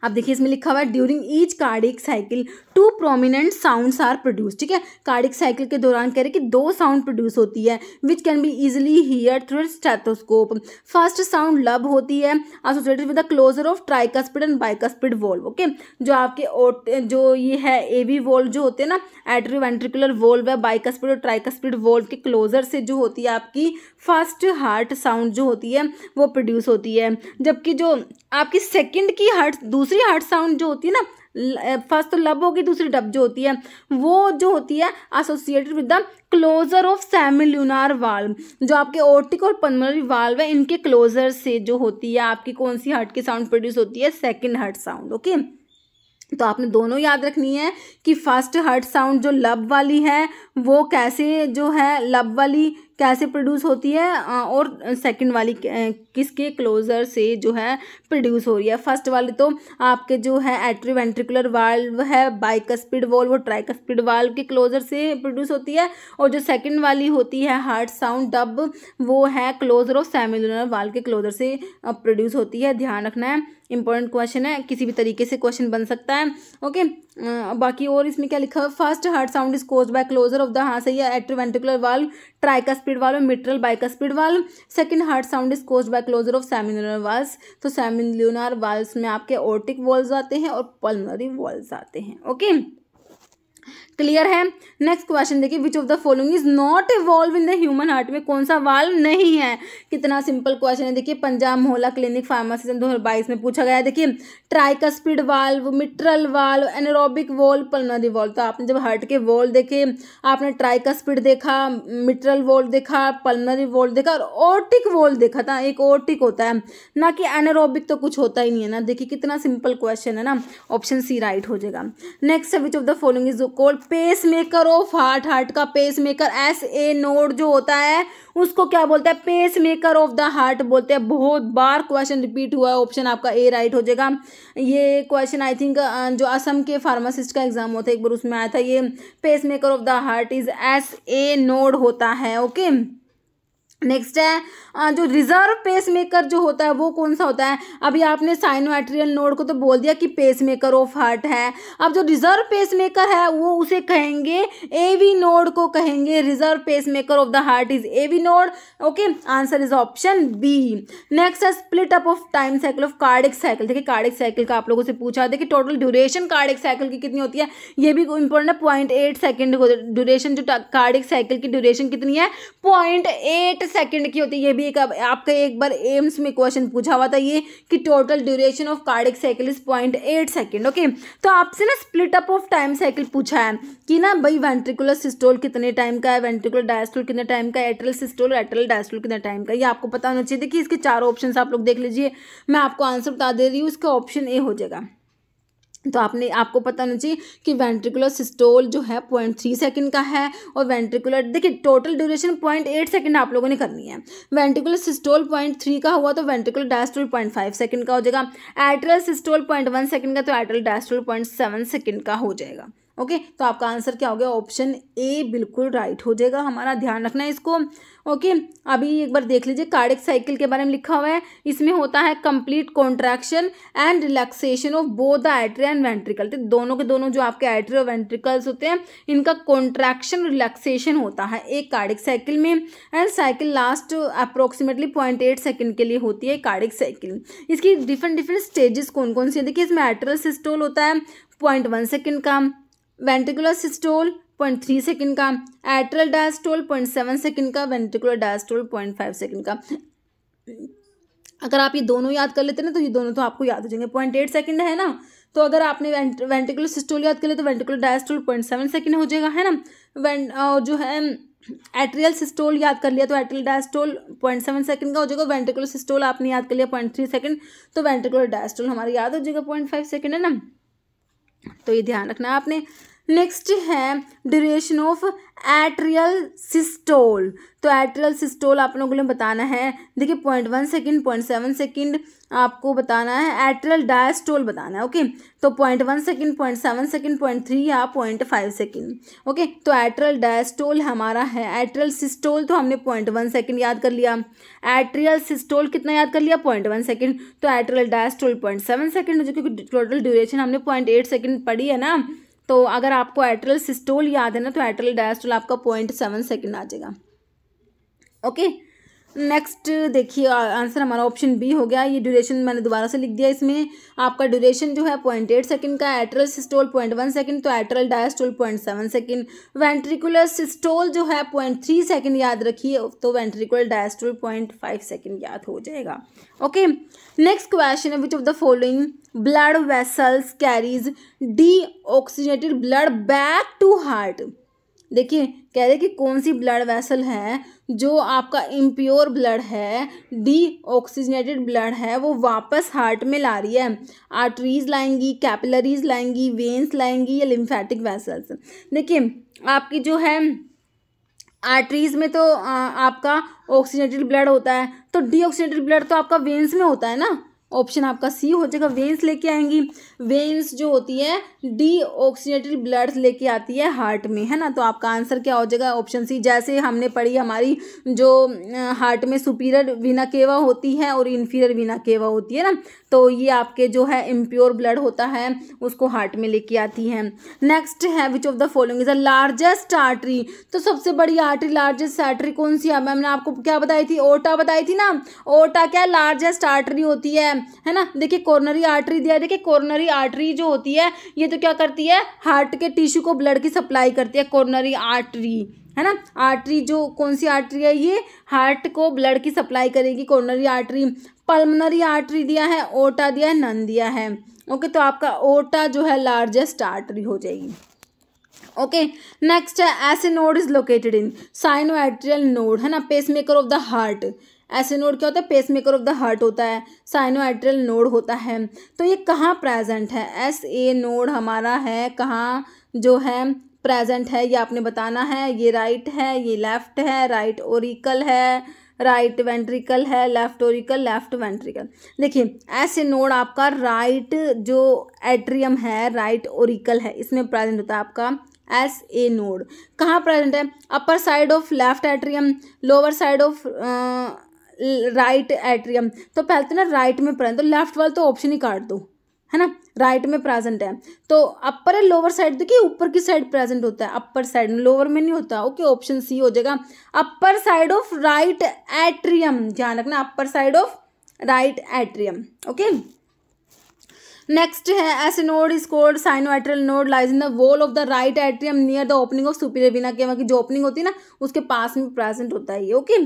अब देखिए इसमें लिखा हुआ है during each cardiac cycle 2 prominent sounds are produce. ठीक है, कार्डिक साइकिल के दौरान कह रहे कि 2 साउंड प्रोड्यूस होती है which can be easily hear through stethoscope. First sound lub होती है associated with the closure of tricuspid and bicuspid valve. Okay, जो आपके जो ये है एवी वोल्व जो होते हैं ना, एट्रियोवेंट्रिकुलर वोल्व है, बाइकस्पिड और ट्राइकस्पिड वोल्व के क्लोजर से जो होती है आपकी फर्स्ट हार्ट साउंड जो होती है वो प्रोड्यूस होती है। जबकि जो आपकी सेकंड की दूसरी हार्ट साउंड जो होती है ना, फर्स्ट तो लब होगी, दूसरी डब जो होती है वो जो होती है associated with the closure of semilunar valve. जो आपके ओर्टिक और पल्मोनरी वाल्व है इनके क्लोजर से जो होती है आपकी कौन सी हार्ट की साउंड प्रोड्यूस होती है? Second heart sound. ओके, तो आपने दोनों याद रखनी है कि फर्स्ट हार्ट साउंड जो लब वाली है वो कैसे जो है लब वाली कैसे प्रोड्यूस होती है और सेकंड वाली किसके क्लोजर से जो है प्रोड्यूस हो रही है। फर्स्ट वाली तो आपके जो है एट्रियोवेंट्रिकुलर वाल्व है, बाइकस्पिड वोल्व और ट्राइकस्पिड वाल्व के क्लोजर से प्रोड्यूस होती है, और जो सेकंड वाली होती है हार्ट साउंड डब वो है क्लोजर ऑफ सेमिलुनर वाल्व के क्लोजर से प्रोड्यूस होती है। ध्यान रखना है, इंपॉर्टेंट क्वेश्चन है, किसी भी तरीके से क्वेश्चन बन सकता है। ओके, बाकी और इसमें क्या लिखा है? First heart sound is caused by closure of the, हाँ सही है, atrioventricular valve, tricuspid tricuspid valve, mitral bicuspid valve. Second, heart sound is caused by closure of semilunar valves, तो सेमिलुनर वाल्व्स में आपके ऑर्टिक वॉल्व्स आते हैं और पल्मोनरी वॉल्व्स आते हैं। ओके, क्लियर है। नेक्स्ट क्वेश्चन देखिए, विच of the following is not evolve in the human heart, में कौन सा वाल्व नहीं है। कितना सिंपल क्वेश्चन है। देखिए, पंजाब मोहल्ला क्लिनिक फार्मेसी 2022 में पूछा गया है। देखिए, tricuspid valve, mitral valve, anaerobic valve, pulmonary valve. तो आपने जब हार्ट के वॉल्व देखे, आपने ट्राइकस्पिड देखा, मिट्रल वॉल्व देखा, पल्मोनरी वॉल्व देखा और ऑर्टिक वॉल्व देखा था। एक ऑर्टिक होता है ना कि एनारोबिक, तो कुछ होता ही नहीं है ना। देखिए कितना सिंपल क्वेश्चन है ना। ऑप्शन सी राइट हो जाएगा। Next, which of the following is called pacemaker of heart, heart का पेस मेकर, SA नोड जो होता है उसको क्या बोलते हैं, pacemaker of the heart बोलते हैं। बहुत बार क्वेश्चन रिपीट हुआ है, ऑप्शन आपका ए राइट हो जाएगा। ये क्वेश्चन आई थिंक जो असम के फार्मासिस्ट का एग्जाम होता है एक बार उसमें आया था। ये pacemaker of the heart is SA node होता है। ओके, नेक्स्ट है जो रिजर्व पेस मेकर जो होता है वो कौन सा होता है। अभी आपने साइनोएट्रियल नोड को तो बोल दिया कि पेस मेकर ऑफ हार्ट है। अब जो रिजर्व पेस मेकर है वो उसे कहेंगे AV नोड को कहेंगे। Reserve pacemaker of the heart is AV node. Okay, answer is option B. Next है split up of time cycle of cardiac cycle. देखिए कार्डिक साइकिल का आप लोगों से पूछा, देखिए टोटल ड्यूरेशन कार्डिक साइकिल की कितनी होती है, ये भी इंपॉर्टेंट है। 0.8 सेकेंड ड्यूरेशन, जो कार्डिक साइकिल की ड्यूरेशन कितनी है, 0.8 सेकंड की होती है। ये भी एक आपका एक बार एम्स में क्वेश्चन पूछा हुआ था ये कि total duration of cardiac cycle is 0.8 second. Okay, तो आपसे ना split up of time cycle पूछा है कि ना भाई वेंट्रिकुलर सिस्टोल कितने टाइम का है, वेंट्रिकुलर डायस्टोल कितने टाइम का है, एट्रियल सिस्टोल, एट्रियल डायस्टोल कितने टाइम का है, ये आपको पता होना चाहिए। देखिए इसके चारों ऑप्शन आप लोग देख लीजिए, मैं आपको आंसर बता दे रही हूँ, इसका ऑप्शन ए हो जाएगा। तो आपको पता होना चाहिए कि वेंट्रिकुलर सिस्टोल जो है 0.3 सेकंड का है और वेंट्रिकुलर, देखिए टोटल ड्यूरेशन 0.8 सेकंड आप लोगों ने करनी है। वेंट्रिकुलर सिस्टोल 0.3 का हुआ तो वेंट्रिकुलर डायस्टोल 0.5 सेकंड का हो जाएगा। एट्रियल सिस्टोल 0.1 सेकंड का तो एट्रियल डायस्टोल 0.7 सेकंड का हो जाएगा। ओके, तो आपका आंसर क्या हो गया, ऑप्शन ए बिल्कुल राइट हो जाएगा। हमारा ध्यान रखना है इसको। ओके, अभी एक बार देख लीजिए कार्डिक साइकिल के बारे में लिखा हुआ है। इसमें होता है complete contraction and relaxation of both the atria and ventricle. तो दोनों के दोनों जो आपके एट्रिया और वेंट्रिकल्स होते हैं इनका कॉन्ट्रैक्शन रिलैक्सेशन होता है एक कार्डिक साइकिल में। And cycle last approximately 0.8 second के लिए होती है कार्डिक साइकिल। इसकी डिफरेंट स्टेजेस कौन कौन सी है, देखिए इसमें एट्रियल सिस्टोल होता है 0.1 सेकंड का, वेंट्रिकुलर सिस्टोल 0.3 सेकंड का, एट्रियल डायस्टोल 0.7 सेकंड का, वेंट्रिकुलर डायस्टोल 0.5 सेकंड का। अगर आप ये दोनों याद कर लेते ना तो ये दोनों तो आपको याद हो जाएंगे। 0.8 सेकंड है ना, तो अगर आपने वेंट्रिकुलर सिस्टोल याद कर लिया तो वेंट्रिकुलर डायस्टोल 0.7 सेकंड हो जाएगा, है ना। और जो है एट्रियल सिस्टोल याद कर लिया तो एट्रियल डायस्टोल 0.7 सेकंड का हो जाएगा। वेंट्रिकुलर सिस्टोल आपने याद कर लिया 0.3 सेकंड, तो वेंट्रिकुलर डायस्टोल हमारा याद हो जाएगा 0.5 सेकंड, है ना। तो ये ध्यान रखना है आपने। नेक्स्ट है ड्यूरेशन ऑफ एट्रियल सिस्टोल। तो एट्रियल सिस्टोल आप लोगों ने बताना है, देखिए 0.1 सेकंड, 0.7 सेकंड आपको बताना है। एट्रियल डायस्टोल बताना है। ओके, तो 0.1 सेकंड, 0.7 सेकंड, 0.3 या 0.5 सेकंड। ओके, तो एट्रियल डायस्टोल हमारा है। एट्रियल सिस्टोल तो हमने 0.1 सेकंड याद कर लिया, एट्रियल सिस्टोल कितना याद कर लिया 0.1 सेकंड, तो एट्रियल डायस्टोल 0.7 सेकंड, जो कि टोटल ड्यूरेशन हमने 0.8 सेकंड पढ़ी है ना। तो अगर आपको एट्रियल सिस्टोल याद है ना तो एट्रियल डायस्टोल आपका 0.7 सेकंड आ जाएगा। ओके, नेक्स्ट देखिए आंसर हमारा ऑप्शन बी हो गया। ये ड्यूरेशन मैंने दोबारा से लिख दिया, इसमें आपका ड्यूरेशन जो है 0.8 सेकंड का, एट्रियल सिस्टोल 0.1 सेकंड, तो atrial diastole 0.7 second. Ventricular systole जो है 0.3 सेकंड याद रखिए, तो वेंट्रिकुलर डायस्टोल 0.5 सेकंड याद हो जाएगा। ओके, नेक्स्ट क्वेश्चन है, which of the following blood vessels carries deoxygenated blood back to heart. देखिए कह रहे कि कौन सी ब्लड वेसल है जो आपका इम्प्योर ब्लड है, डीऑक्सीजनेटेड ब्लड है, वो वापस हार्ट में ला रही है। आर्टरीज लाएंगी, कैपिलरीज लाएंगी, वेन्स लाएंगी या लिम्फेटिक वेसल्स। देखिए आपकी जो है आर्टरीज में तो आपका ऑक्सीजनेटेड ब्लड होता है, तो डीऑक्सीजनेटेड ब्लड तो आपका वेन्स में होता है ना। ऑप्शन आपका सी हो जाएगा, वेन्स लेके आएंगी। वेन्स जो होती है डीऑक्सीजनेटेड ब्लड लेके आती है हार्ट में, है ना। तो आपका आंसर क्या हो जाएगा, ऑप्शन सी। जैसे हमने पढ़ी हमारी जो हार्ट में सुपीरियर वीना केवा होती है और इन्फीरियर वीना केवा होती है ना, तो ये आपके जो है इम्प्योर ब्लड होता है उसको हार्ट में लेके आती है। नेक्स्ट है which of the following is the largest artery. तो सबसे बड़ी आर्टरी, लार्जेस्ट आर्टरी कौन सी है, मैम ने आपको क्या बताई थी, ओटा बताई थी ना। ओटा क्या लार्जेस्ट आर्टरी होती है ना। देखिए कोरोनरी आर्टरी दिया है, देखिए कोरोनरी आर्टरी जो होती है ये तो क्या करती है, हार्ट के टिश्यू को ब्लड की सप्लाई करती है, कोरोनरी आर्टरी, है ना। आर्टरी जो कौन सी आर्टरी है, ये हार्ट को ब्लड की सप्लाई करेगी, कोरोनरी आर्टरी। पल्मोनरी आर्टरी दिया है, ओटा दिया है, नन दिया है। ओके, तो आपका ओटा जो है लार्जेस्ट आर्टरी हो जाएगी। ओके, नेक्स्ट है ऐसे node is located in sinoatrial node, है ना, पेसमेकर ऑफ द हार्ट। ऐसे नोड क्या होता है, पेसमेकर ऑफ द हार्ट होता है, साइनोएट्रियल नोड होता है। तो ये कहाँ प्रेजेंट है, एस ए नोड हमारा है कहाँ जो है प्रेजेंट है, ये आपने बताना है। ये राइट है, ये लेफ्ट है, राइट ओरिकल है, राइट वेंट्रिकल है, लेफ्ट ओरिकल, लेफ्ट वेंट्रिकल। देखिए ऐसे नोड आपका राइट जो एट्रियम है, राइट ओरिकल है, इसमें प्रेजेंट होता है आपका एस ए नोड। कहाँ प्रेजेंट है, upper side of left atrium, lower side of right atrium. तो पहले तो ना राइट में प्रेजेंट, तो लेफ्ट वाला तो ऑप्शन ही काट दो, है ना। राइट में प्रेजेंट है तो अपर है, लोअर साइड देखिए ऊपर की साइड प्रेजेंट होता है, अपर साइड में, लोअर में नहीं होता। ओके, ऑप्शन सी हो जाएगा, upper side of right atrium, ध्यान रखना, upper side of right atrium. Okay, next है ऐसे node is called sinoatrial node lies in the wall of the right atrium near the opening of superior vena केवा की जो ओपनिंग होती है ना उसके पास में प्रेजेंट होता है ये। ओके,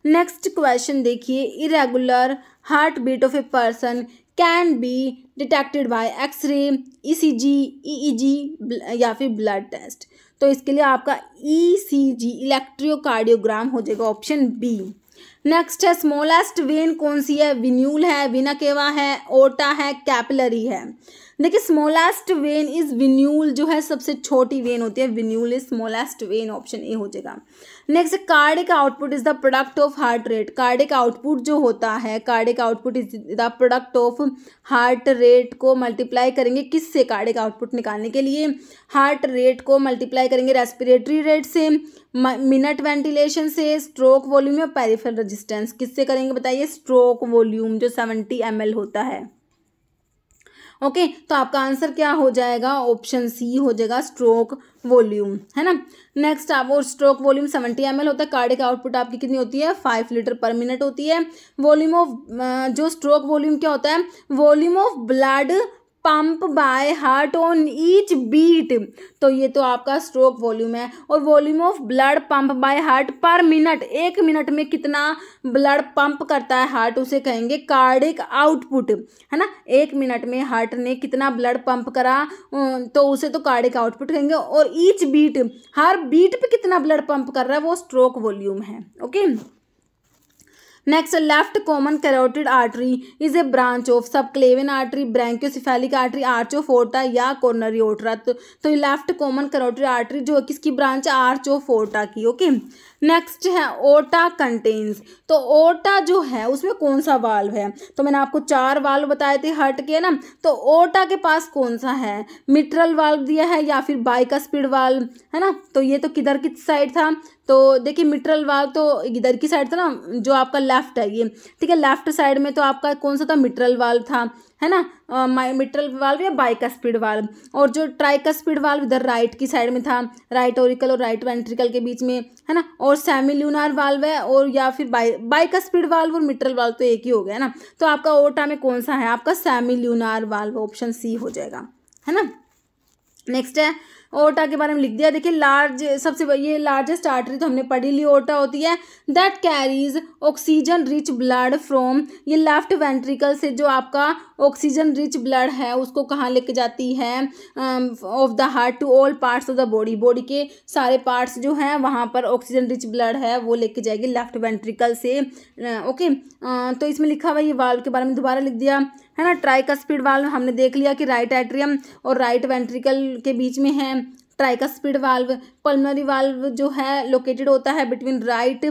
नेक्स्ट क्वेश्चन देखिए, irregular heart beat of a person can be detected by X-ray, ECG, EEG या फिर ब्लड टेस्ट। तो इसके लिए आपका ईसीजी इलेक्ट्रोकार्डियोग्राम हो जाएगा, ऑप्शन बी। नेक्स्ट है स्मॉलेस्ट वेन कौन सी है, विन्यूल है, वीना केवा है, ओटा है, कैपिलरी है। देखिए स्मॉलेस्ट वेन इज विन्यूल, जो है सबसे छोटी वेन होती है, venule is smallest vein, option A हो जाएगा। Next cardiac output is the product of heart rate. Cardiac output जो होता है, cardiac output is the product of heart rate को मल्टीप्लाई करेंगे किससे, कार्डिक आउटपुट निकालने के लिए हार्ट रेट को मल्टीप्लाई करेंगे रेस्पिरेटरी रेट से, मिनट वेंटिलेशन से, स्ट्रोक वॉल्यूम या पेरिफेरल रेजिस्टेंस, किससे करेंगे बताइए, स्ट्रोक वॉल्यूम जो 70 ml होता है। ओके, तो आपका आंसर क्या हो जाएगा, ऑप्शन सी हो जाएगा, स्ट्रोक वॉल्यूम, है ना। नेक्स्ट आप और स्ट्रोक वॉल्यूम 70 ml होता है, कार्डिक आउटपुट आपकी कितनी होती है, 5 लीटर पर मिनट होती है। वॉल्यूम ऑफ जो स्ट्रोक वॉल्यूम क्या होता है, volume of blood pump by heart on each beat, तो ये तो आपका स्ट्रोक वॉल्यूम है। और volume of blood pump by heart per minute, एक मिनट में कितना ब्लड पंप करता है हार्ट, उसे कहेंगे कार्डिक आउटपुट, है ना। एक मिनट में हार्ट ने कितना ब्लड पंप करा तो उसे तो कार्डिक आउटपुट कहेंगे। और ईच बीट, हर बीट पे कितना ब्लड पंप कर रहा है, वो स्ट्रोक वॉल्यूम है। Okay, next left common carotid artery is a branch of subclavian artery, brachiocephalic artery, arch of aorta या कोरोनरी ओर्टा। तो ये लेफ्ट कॉमन कैरोटिड आर्टरी जो है किसकी ब्रांच है, आर्च ऑफ ओर्टा की। ओके, नेक्स्ट है ओर्टा कंटेन्स। तो ओर्टा जो है उसमें कौन सा वाल्व है, तो मैंने आपको 4 वाल्व बताए थे हार्ट के ना, तो ओर्टा के पास कौन सा है, मिट्रल वाल्व दिया है या फिर बाइकास्पिड वाल्व, है ना। तो ये तो किधर की साइड था, तो देखिए मिट्रल वाल्व तो इधर की साइड था ना, जो आपका लेफ्ट है ये, ठीक है, लेफ्ट साइड में तो आपका कौन सा था, मिट्रल वाल्व था, है ना, मिट्रल वाल्व या बाइकास्पिड वाल्व। और जो ट्राइकास्पिड वाल्व इधर राइट की साइड में था, राइट ओरिकल और राइट वेंट्रिकल के बीच में, है ना। और सेमील्यूनार वाल्व है, और या फिर बाइकास्पिड वाल्व और मिट्रल वाल्व तो एक ही हो गया ना। तो आपका ओर्टा में कौन सा है, आपका सेमील्यूनार वाल्व, ऑप्शन सी हो जाएगा, है ना। नेक्स्ट है ओर्टा के बारे में लिख दिया। देखिए लार्ज, सबसे ये लार्जेस्ट आर्टरी तो हमने पढ़ी ली, ओर्टा होती है that carries oxygen rich blood from, ये लेफ्ट वेंट्रिकल से जो आपका ऑक्सीजन रिच ब्लड है उसको कहाँ लेके जाती है, of the heart to all parts of the body, body के सारे पार्ट्स जो हैं वहाँ पर ऑक्सीजन रिच ब्लड है वो लेके जाएगी लेफ्ट वेंट्रिकल से। ओके, तो इसमें लिखा हुआ ये वाल्व के बारे में दोबारा लिख दिया, है ना। ट्राइकास्पिड वाल्व हमने देख लिया कि राइट एट्रियम और राइट वेंट्रिकल के बीच में है, ट्राइकस्पिड वाल्व। पल्मोनरी वाल्व जो है लोकेटेड होता है बिटवीन राइट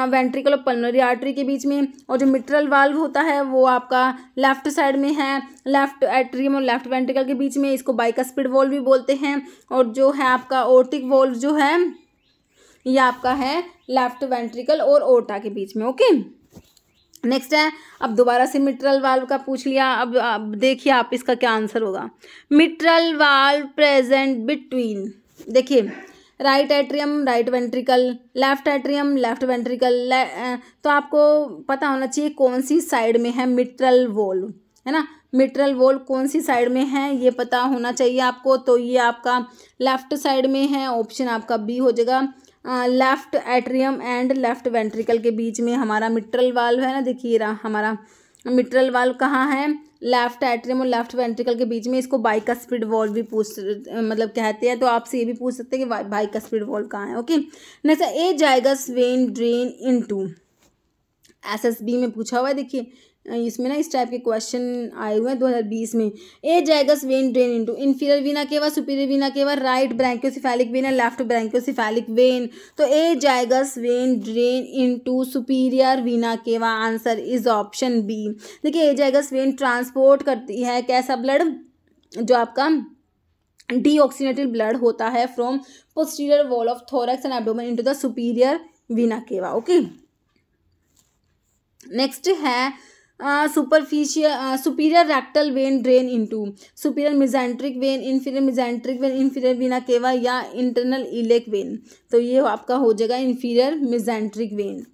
वेंट्रिकल और पल्मोनरी आर्टरी के बीच में, और जो मिट्रल वाल्व होता है वो आपका लेफ्ट साइड में है, लेफ्ट एट्रियम और लेफ्ट वेंट्रिकल के बीच में, इसको बाइकस्पिड वाल्व भी बोलते हैं। और जो है आपका ओर्टिक वाल्व जो है ये आपका है लेफ्ट वेंट्रिकल और ओर्टा के बीच में। ओके, नेक्स्ट है, अब दोबारा से मिट्रल वाल्व का पूछ लिया। अब देखिए आप इसका क्या आंसर होगा। मिट्रल वाल्व प्रेजेंट बिटवीन, देखिए right atrium right ventricle, left atrium left ventricle, तो आपको पता होना चाहिए कौन सी साइड में है मिट्रल वॉल्व, है ना। मिट्रल वॉल्व कौन सी साइड में है ये पता होना चाहिए आपको। तो ये आपका लेफ्ट साइड में है, ऑप्शन आपका बी हो जाएगा। Left atrium and left ventricle के बीच में हमारा मिट्रल वाल्व है ना। देखिए हमारा मिट्रल वाल्व कहाँ है, लेफ्ट एट्रियम और लेफ्ट वेंट्रिकल के बीच में। इसको बाइकस्पिड वाल्व भी मतलब कहते हैं। तो आपसे ये भी पूछ सकते हैं कि बाइकस्पिड वाल्व कहाँ है। Okay, next azygos vein drain into, SSB में पूछा हुआ है। देखिए इसमें ना इस टाइप के क्वेश्चन आए हुए हैं 2020 में। Azygos vein drain into inferior vena cava, superior vena cava, right brachiocephalic vein, left brachiocephalic vein. तो azygos vein drain into superior vena cava, answer is option B. देखिए ए जाइगस वेन ट्रांसपोर्ट करती है कैसा ब्लड, जो आपका डीऑक्सीनेटेड ब्लड होता है from posterior wall of thorax and abdomen into the superior vena केवा। ओके, नेक्स्ट है superior rectal when drain into superior mesenteric when, inferior mesenteric when, inferior vena केवा या इंटरनल इलेक वेन। तो ये आपका हो जाएगा इंफीरियर मेसेंट्रिक वेन।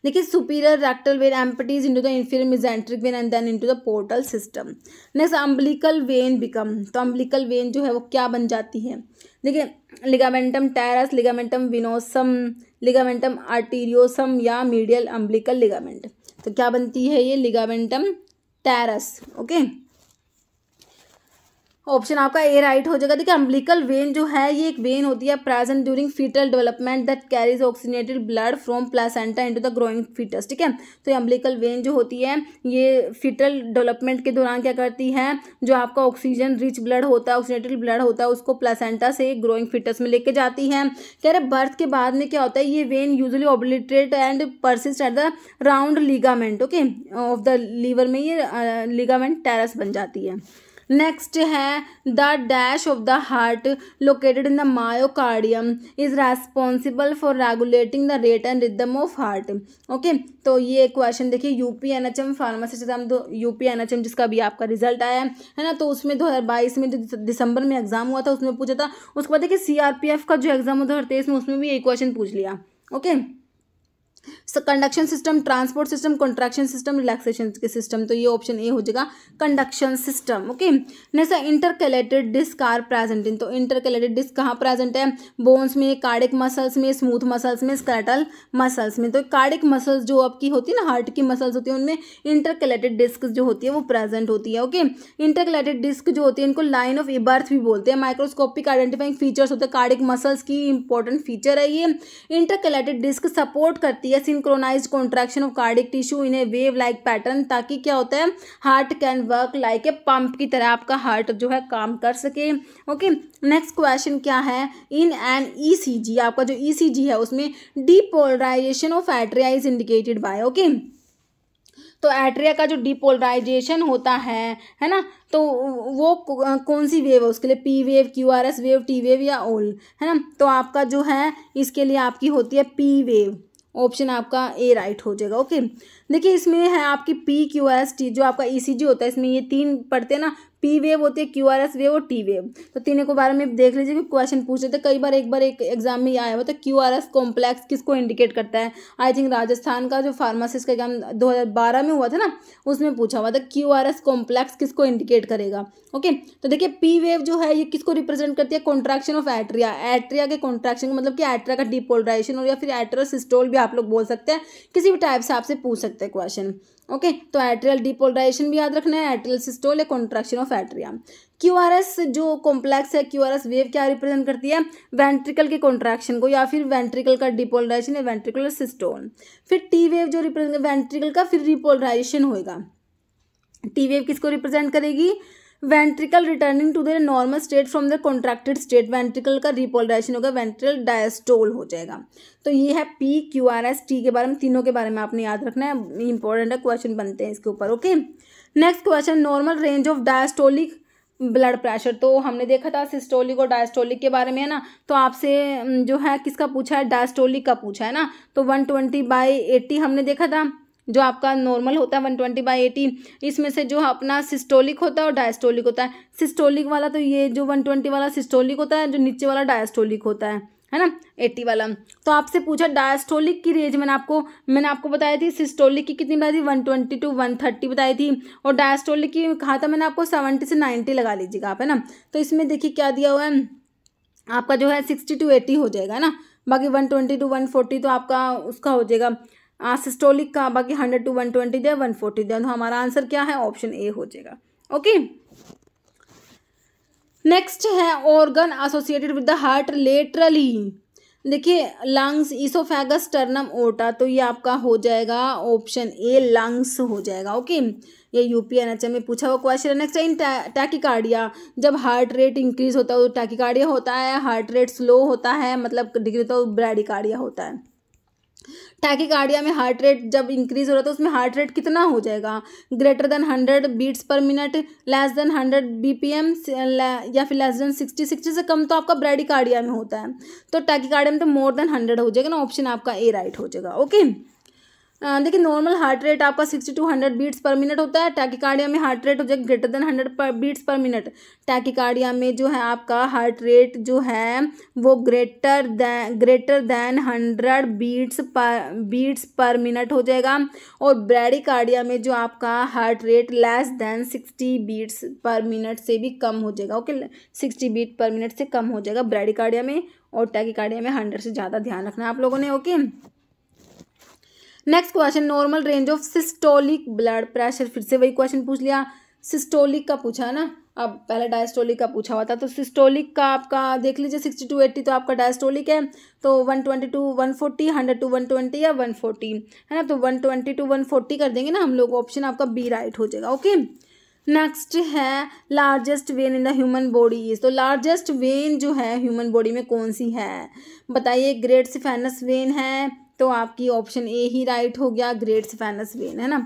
देखिए superior rectal vein empties into the inferior mesenteric vein and then into the portal system. Next umbilical vein become, तो अम्बिलिकल वेन जो है वो क्या बन जाती है। देखिए ligamentum teres, ligamentum venosum, ligamentum arteriosum या मीडियल अम्बिलिकल लिगामेंट। तो क्या बनती है ये लिगामेंटम टेरस। ओके, ऑप्शन आपका ए राइट हो जाएगा। देखिए अम्बिलिकल वेन जो है ये एक वेन होती है present during fetal development that carries oxygenated blood from placenta into the growing fetus. ठीक है, तो ये अम्बिलिकल वेन जो होती है ये फीटल डेवलपमेंट के दौरान क्या करती है, जो आपका ऑक्सीजन रिच ब्लड होता है, ऑक्सीजनेटेड ब्लड होता है, उसको प्लेसेंटा से ग्रोइंग फीटस में लेके जाती है। कह रहे बर्थ के बाद में क्या होता है, ये vein usually obliterate and persist at the round ligament okay of the liver में ये लिगामेंट टेरस बन जाती है। नेक्स्ट है the dash of the heart located in the myocardium is responsible for regulating the rate and rhythm of heart. Okay, तो ये क्वेश्चन देखिए UP NHM pharmacist exam, UP NHM जिसका भी आपका रिजल्ट आया है ना, तो उसमें 2022 में जो दिसंबर में एग्जाम हुआ था उसमें पूछा था। उसके बाद देखिए सीआरपीएफ का जो एग्जाम 2023 में उसमें भी एक क्वेश्चन पूछ लिया। Okay, conduction system, transport system, contraction system, relaxation के सिस्टम। तो ये ऑप्शन ए हो जाएगा conduction system. Okay, next intercalated disc are present in, तो इंटरकैलेटेड डिस्क कहाँ प्रेजेंट है, बोन्स में, कार्डिक मसल्स में, स्मूथ मसल्स में, स्केलेटल मसल्स में। तो कार्डिक मसल्स जो आपकी होती है ना, हार्ट की मसल्स होती है, उनमें इंटरकैलेटेड डिस्क जो होती है वो प्रेजेंट होती है। ओके, इंटरकैलेटेड डिस्क जो होती है इनको लाइन ऑफ बर्थ भी बोलते हैं। माइक्रोस्कोपिक आइडेंटिफाइंग फीचर्स होते हैं, कार्डिक मसल्स की इंपॉर्टेंट फीचर है ये। इंटरकैलेटेड डिस्क सपोर्ट करती है synchronised contraction of cardiac tissue in a wave like pattern, ताकि क्या होता है heart can work like a pump की तरह आपका हार्ट जो है काम कर सके। ओके, नेक्स्ट क्वेश्चन क्या है, इन एन ईसीजी, आपका जो ईसीजी है उसमें depolarisation of atria is indicated by. Okay, तो एट्रिया का जो डीपोलराइजेशन होता है ना, तो वो कौन सी वेव है उसके लिए, P wave, QRS wave, T wave या ओल, है ना। तो आपका जो है इसके लिए आपकी होती है पी वेव। ऑप्शन आपका ए राइट हो जाएगा। ओके, देखिए इसमें है आपकी पी क्यूआरएस टी, जो आपका ईसीजी होता है इसमें ये तीन पढ़ते हैं ना, पी वेव होती है, क्यूआरएस वेव और टी वेव। तो तीनों के बारे में देख लीजिए कि क्वेश्चन पूछ रहे थे कई बार, एक एग्जाम में ये आया हुआ था क्यूआरएस कॉम्प्लेक्स किसको इंडिकेट करता है। आई थिंक राजस्थान का जो फार्मासिस्ट का एग्जाम 2012 में हुआ था ना, उसमें पूछा हुआ था क्यूआरएस कॉम्प्लेक्स किसको इंडिकेट करेगा। ओके, तो देखिए पी वेव जो है ये किसको रिप्रेजेंट करती है, कॉन्ट्रैक्शन ऑफ एट्रिया, एट्रिया के कॉन्ट्रैक्शन मतलब कि एट्रिया का डिपोलराइजेशन, और या फिर एट्रियल सिस्टोल भी आप लोग बोल सकते हैं, किसी भी टाइप से आपसे पूछ सकते हैं क्वेश्चन। ओके, तो एट्रियल डिपोलराइजेशन भी याद रखना है, एट्रियल सिस्टोल या कॉन्ट्रैक्शन ऑफ एट्रिया। क्यूआरएस जो कॉम्प्लेक्स है, क्यूआरएस वेव क्या रिप्रेजेंट करती है, वेंट्रिकल के कॉन्ट्रैक्शन को या फिर वेंट्रिकल का डिपोलराइजेशन या वेंट्रिकुलर सिस्टोल। फिर टी वेव जो रिप्रेजेंट वेंट्रिकल का फिर रिपोलराइजेशन होएगा। टी वेव किसको रिप्रेजेंट करेगी, ventricle returning to the normal state from the contracted state, ventricle का रिपोलराइजेशन होगा, वेंट्रिकल डायस्टोल हो जाएगा। तो ये है P Q R S T के बारे में, तीनों के बारे में आपने याद रखना है, इंपॉर्टेंट है, क्वेश्चन बनते हैं इसके ऊपर। Okay, next question, normal range of diastolic blood pressure. तो हमने देखा था सिस्टोलिक और डायस्टोलिक के बारे में, है ना। तो आपसे जो है किसका पूछा है, डायस्टोलिक का पूछा है ना। तो 120/80 हमने देखा था, जो आपका नॉर्मल होता है 120/80। इसमें से जो अपना सिस्टोलिक होता है और डायस्टोलिक होता है। सिस्टोलिक वाला तो ये जो 120 वाला सिस्टोलिक होता है, जो नीचे वाला डायस्टोलिक होता है ना, 80 वाला। तो आपसे पूछा डायस्टोलिक की रेंज, मैंने आपको बताई थी। सिस्टोलिक की कितनी बताई थी, 120 to 130 बताई थी। और डायस्टोलिक की कहा था मैंने आपको 70 से 90 लगा लीजिएगा आप, है ना। तो इसमें देखिए क्या दिया हुआ है आपका, जो है 60 to 80 हो जाएगा, है ना। बाकी 120 to 140 तो आपका उसका हो जाएगा सिस्टोलिक का। बाकी 100 to 120 दिया, 140 दिया। तो हमारा आंसर क्या है, ऑप्शन ए हो जाएगा। ओके, नेक्स्ट है organ associated with the heart laterally. देखिए लंग्स, इसोफेगस, स्टर्नम, ओर्टा। तो ये आपका हो जाएगा ऑप्शन ए, लंग्स हो जाएगा। ओके, ये यूपीएनएचएम में पूछा हुआ क्वेश्चन है। नेक्स्ट है इन टैकिकार्डिया, जब हार्ट रेट इंक्रीज होता है तो टैकिकार्डिया होता है, हार्ट रेट स्लो होता है मतलब डिग्री तो ब्रैडिकार्डिया होता है। टैकिकार्डिया में हार्ट रेट जब इंक्रीज हो रहा है तो उसमें हार्ट रेट कितना हो जाएगा, greater than 100 beats per minute, less than 100 BPM, या फिर लेस देन 60 से कम तो आपका ब्रैडिकार्डिया में होता है। तो टैकिकार्डिया में तो मोर देन 100 हो जाएगा ना, ऑप्शन आपका ए राइट हो जाएगा। ओके, देखिए नॉर्मल हार्ट रेट आपका 60 to 100 बीट्स पर मिनट होता है। टैकिकार्डिया में हार्ट रेट हो जाएगा greater than 100 beats per minute. Tachycardia में जो है आपका हार्ट रेट जो है वो greater than 100 beats per minute हो जाएगा। और ब्रैडिकार्डिया में जो आपका heart rate less than 60 beats per minute से भी कम हो जाएगा। ओके, 60 बीट पर मिनट से कम हो जाएगा ब्रैडिकार्डिया में, और टैकिकार्डिया में 100 से ज़्यादा ध्यान रखना है आप लोगों ने। Okay, next question, normal range of systolic blood pressure. फिर से वही क्वेश्चन पूछ लिया, सिस्टोलिक का पूछा है ना, अब पहले डायस्टोलिक का पूछा हुआ था। तो सिस्टोलिक का आपका देख लीजिए 60 to 80 तो आपका डायस्टोलिक है। तो 120 to 140, 100 to 120 या 140, है ना। तो 120 to 140 कर देंगे ना हम लोग, ऑप्शन आपका बी राइट हो जाएगा। ओके, नेक्स्ट है largest when in the human body is. तो लार्जेस्ट वेन जो है ह्यूमन बॉडी में कौन सी है बताइए, ग्रेट सिफेनस वेन है, तो आपकी ऑप्शन ए ही राइट हो गया, ग्रेट सिफेनस वेन, है ना।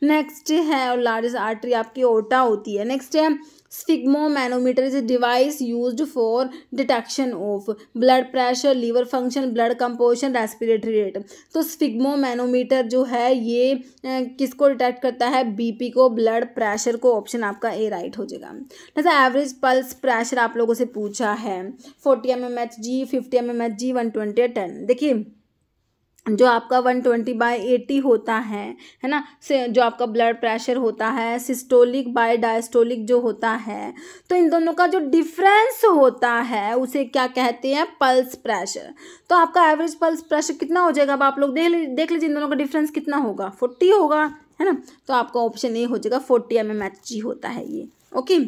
नेक्स्ट है, और लार्जेस्ट आर्टरी आपकी ओटा होती है। नेक्स्ट है sphygmomanometer is a device used for detection of blood pressure, liver function, blood composition, respiratory rate. तो स्फिग्मोमैनोमीटर जो है ये किसको डिटेक्ट करता है, बीपी को, ब्लड प्रेशर को, ऑप्शन आपका ए राइट हो जाएगा। जैसे एवरेज पल्स प्रेशर आप लोगों से पूछा है 40 mmHg, 50 mmHg, 120 या 10। देखिए जो आपका 120/80 होता है ना, से जो आपका ब्लड प्रेशर होता है, सिस्टोलिक बाय डायस्टोलिक जो होता है, तो इन दोनों का जो डिफरेंस होता है उसे क्या कहते हैं, पल्स प्रेशर। तो आपका एवरेज पल्स प्रेशर कितना हो जाएगा, अब आप लोग देख लीजिए इन दोनों का डिफरेंस कितना होगा, 40 होगा, है ना। तो आपका ऑप्शन ए हो जाएगा, 40 mmHg होता है ये। ओके,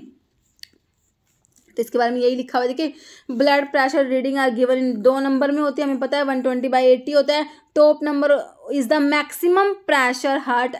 तो इसके बारे में यही लिखा हुआ है। देखिए blood pressure reading are given in 2 number में होती है, हमें पता है 120/80 होता है। Top number is the maximum pressure heart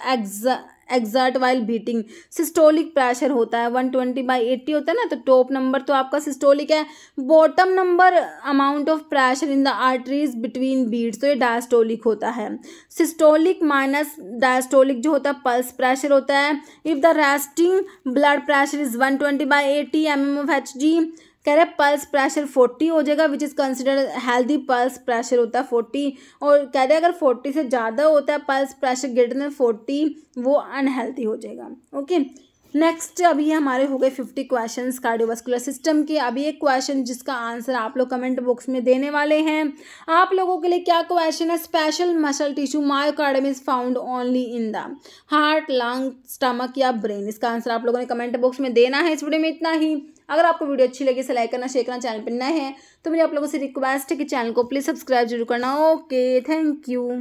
exert while beating. Systolic pressure होता है 120/80 होता है ना, तो टॉप नंबर तो आपका सिस्टोलिक है। Bottom number amount of pressure in the arteries between beats, तो ये डायस्टोलिक होता है। सिस्टोलिक माइनस डायस्टोलिक जो होता है पल्स प्रेशर होता है। If the resting blood pressure is 120/80 mmHg, कह रहे पल्स प्रेशर 40 हो जाएगा, which is considered healthy pulse pressure होता है 40। और कह रहे अगर 40 से ज़्यादा होता है पल्स प्रेशर ग्रेटर देन 40, वो अनहेल्दी हो जाएगा। ओके, नेक्स्ट अभी हमारे हो गए 50 क्वेश्चंस कार्डियोवास्कुलर सिस्टम के। अभी एक क्वेश्चन जिसका आंसर आप लोग कमेंट बॉक्स में देने वाले हैं। आप लोगों के लिए क्या क्वेश्चन है, special muscle tissue myocardium is found only in the heart, lung, stomach या ब्रेन। इसका आंसर आप लोगों ने कमेंट बॉक्स में देना है। इस वीडियो में इतना ही। अगर आपको वीडियो अच्छी लगी इसे लाइक करना, शेयर करना, चैनल पर नए हैं तो मेरी आप लोगों से रिक्वेस्ट है कि चैनल को प्लीज़ सब्सक्राइब जरूर करना। Okay, thank you.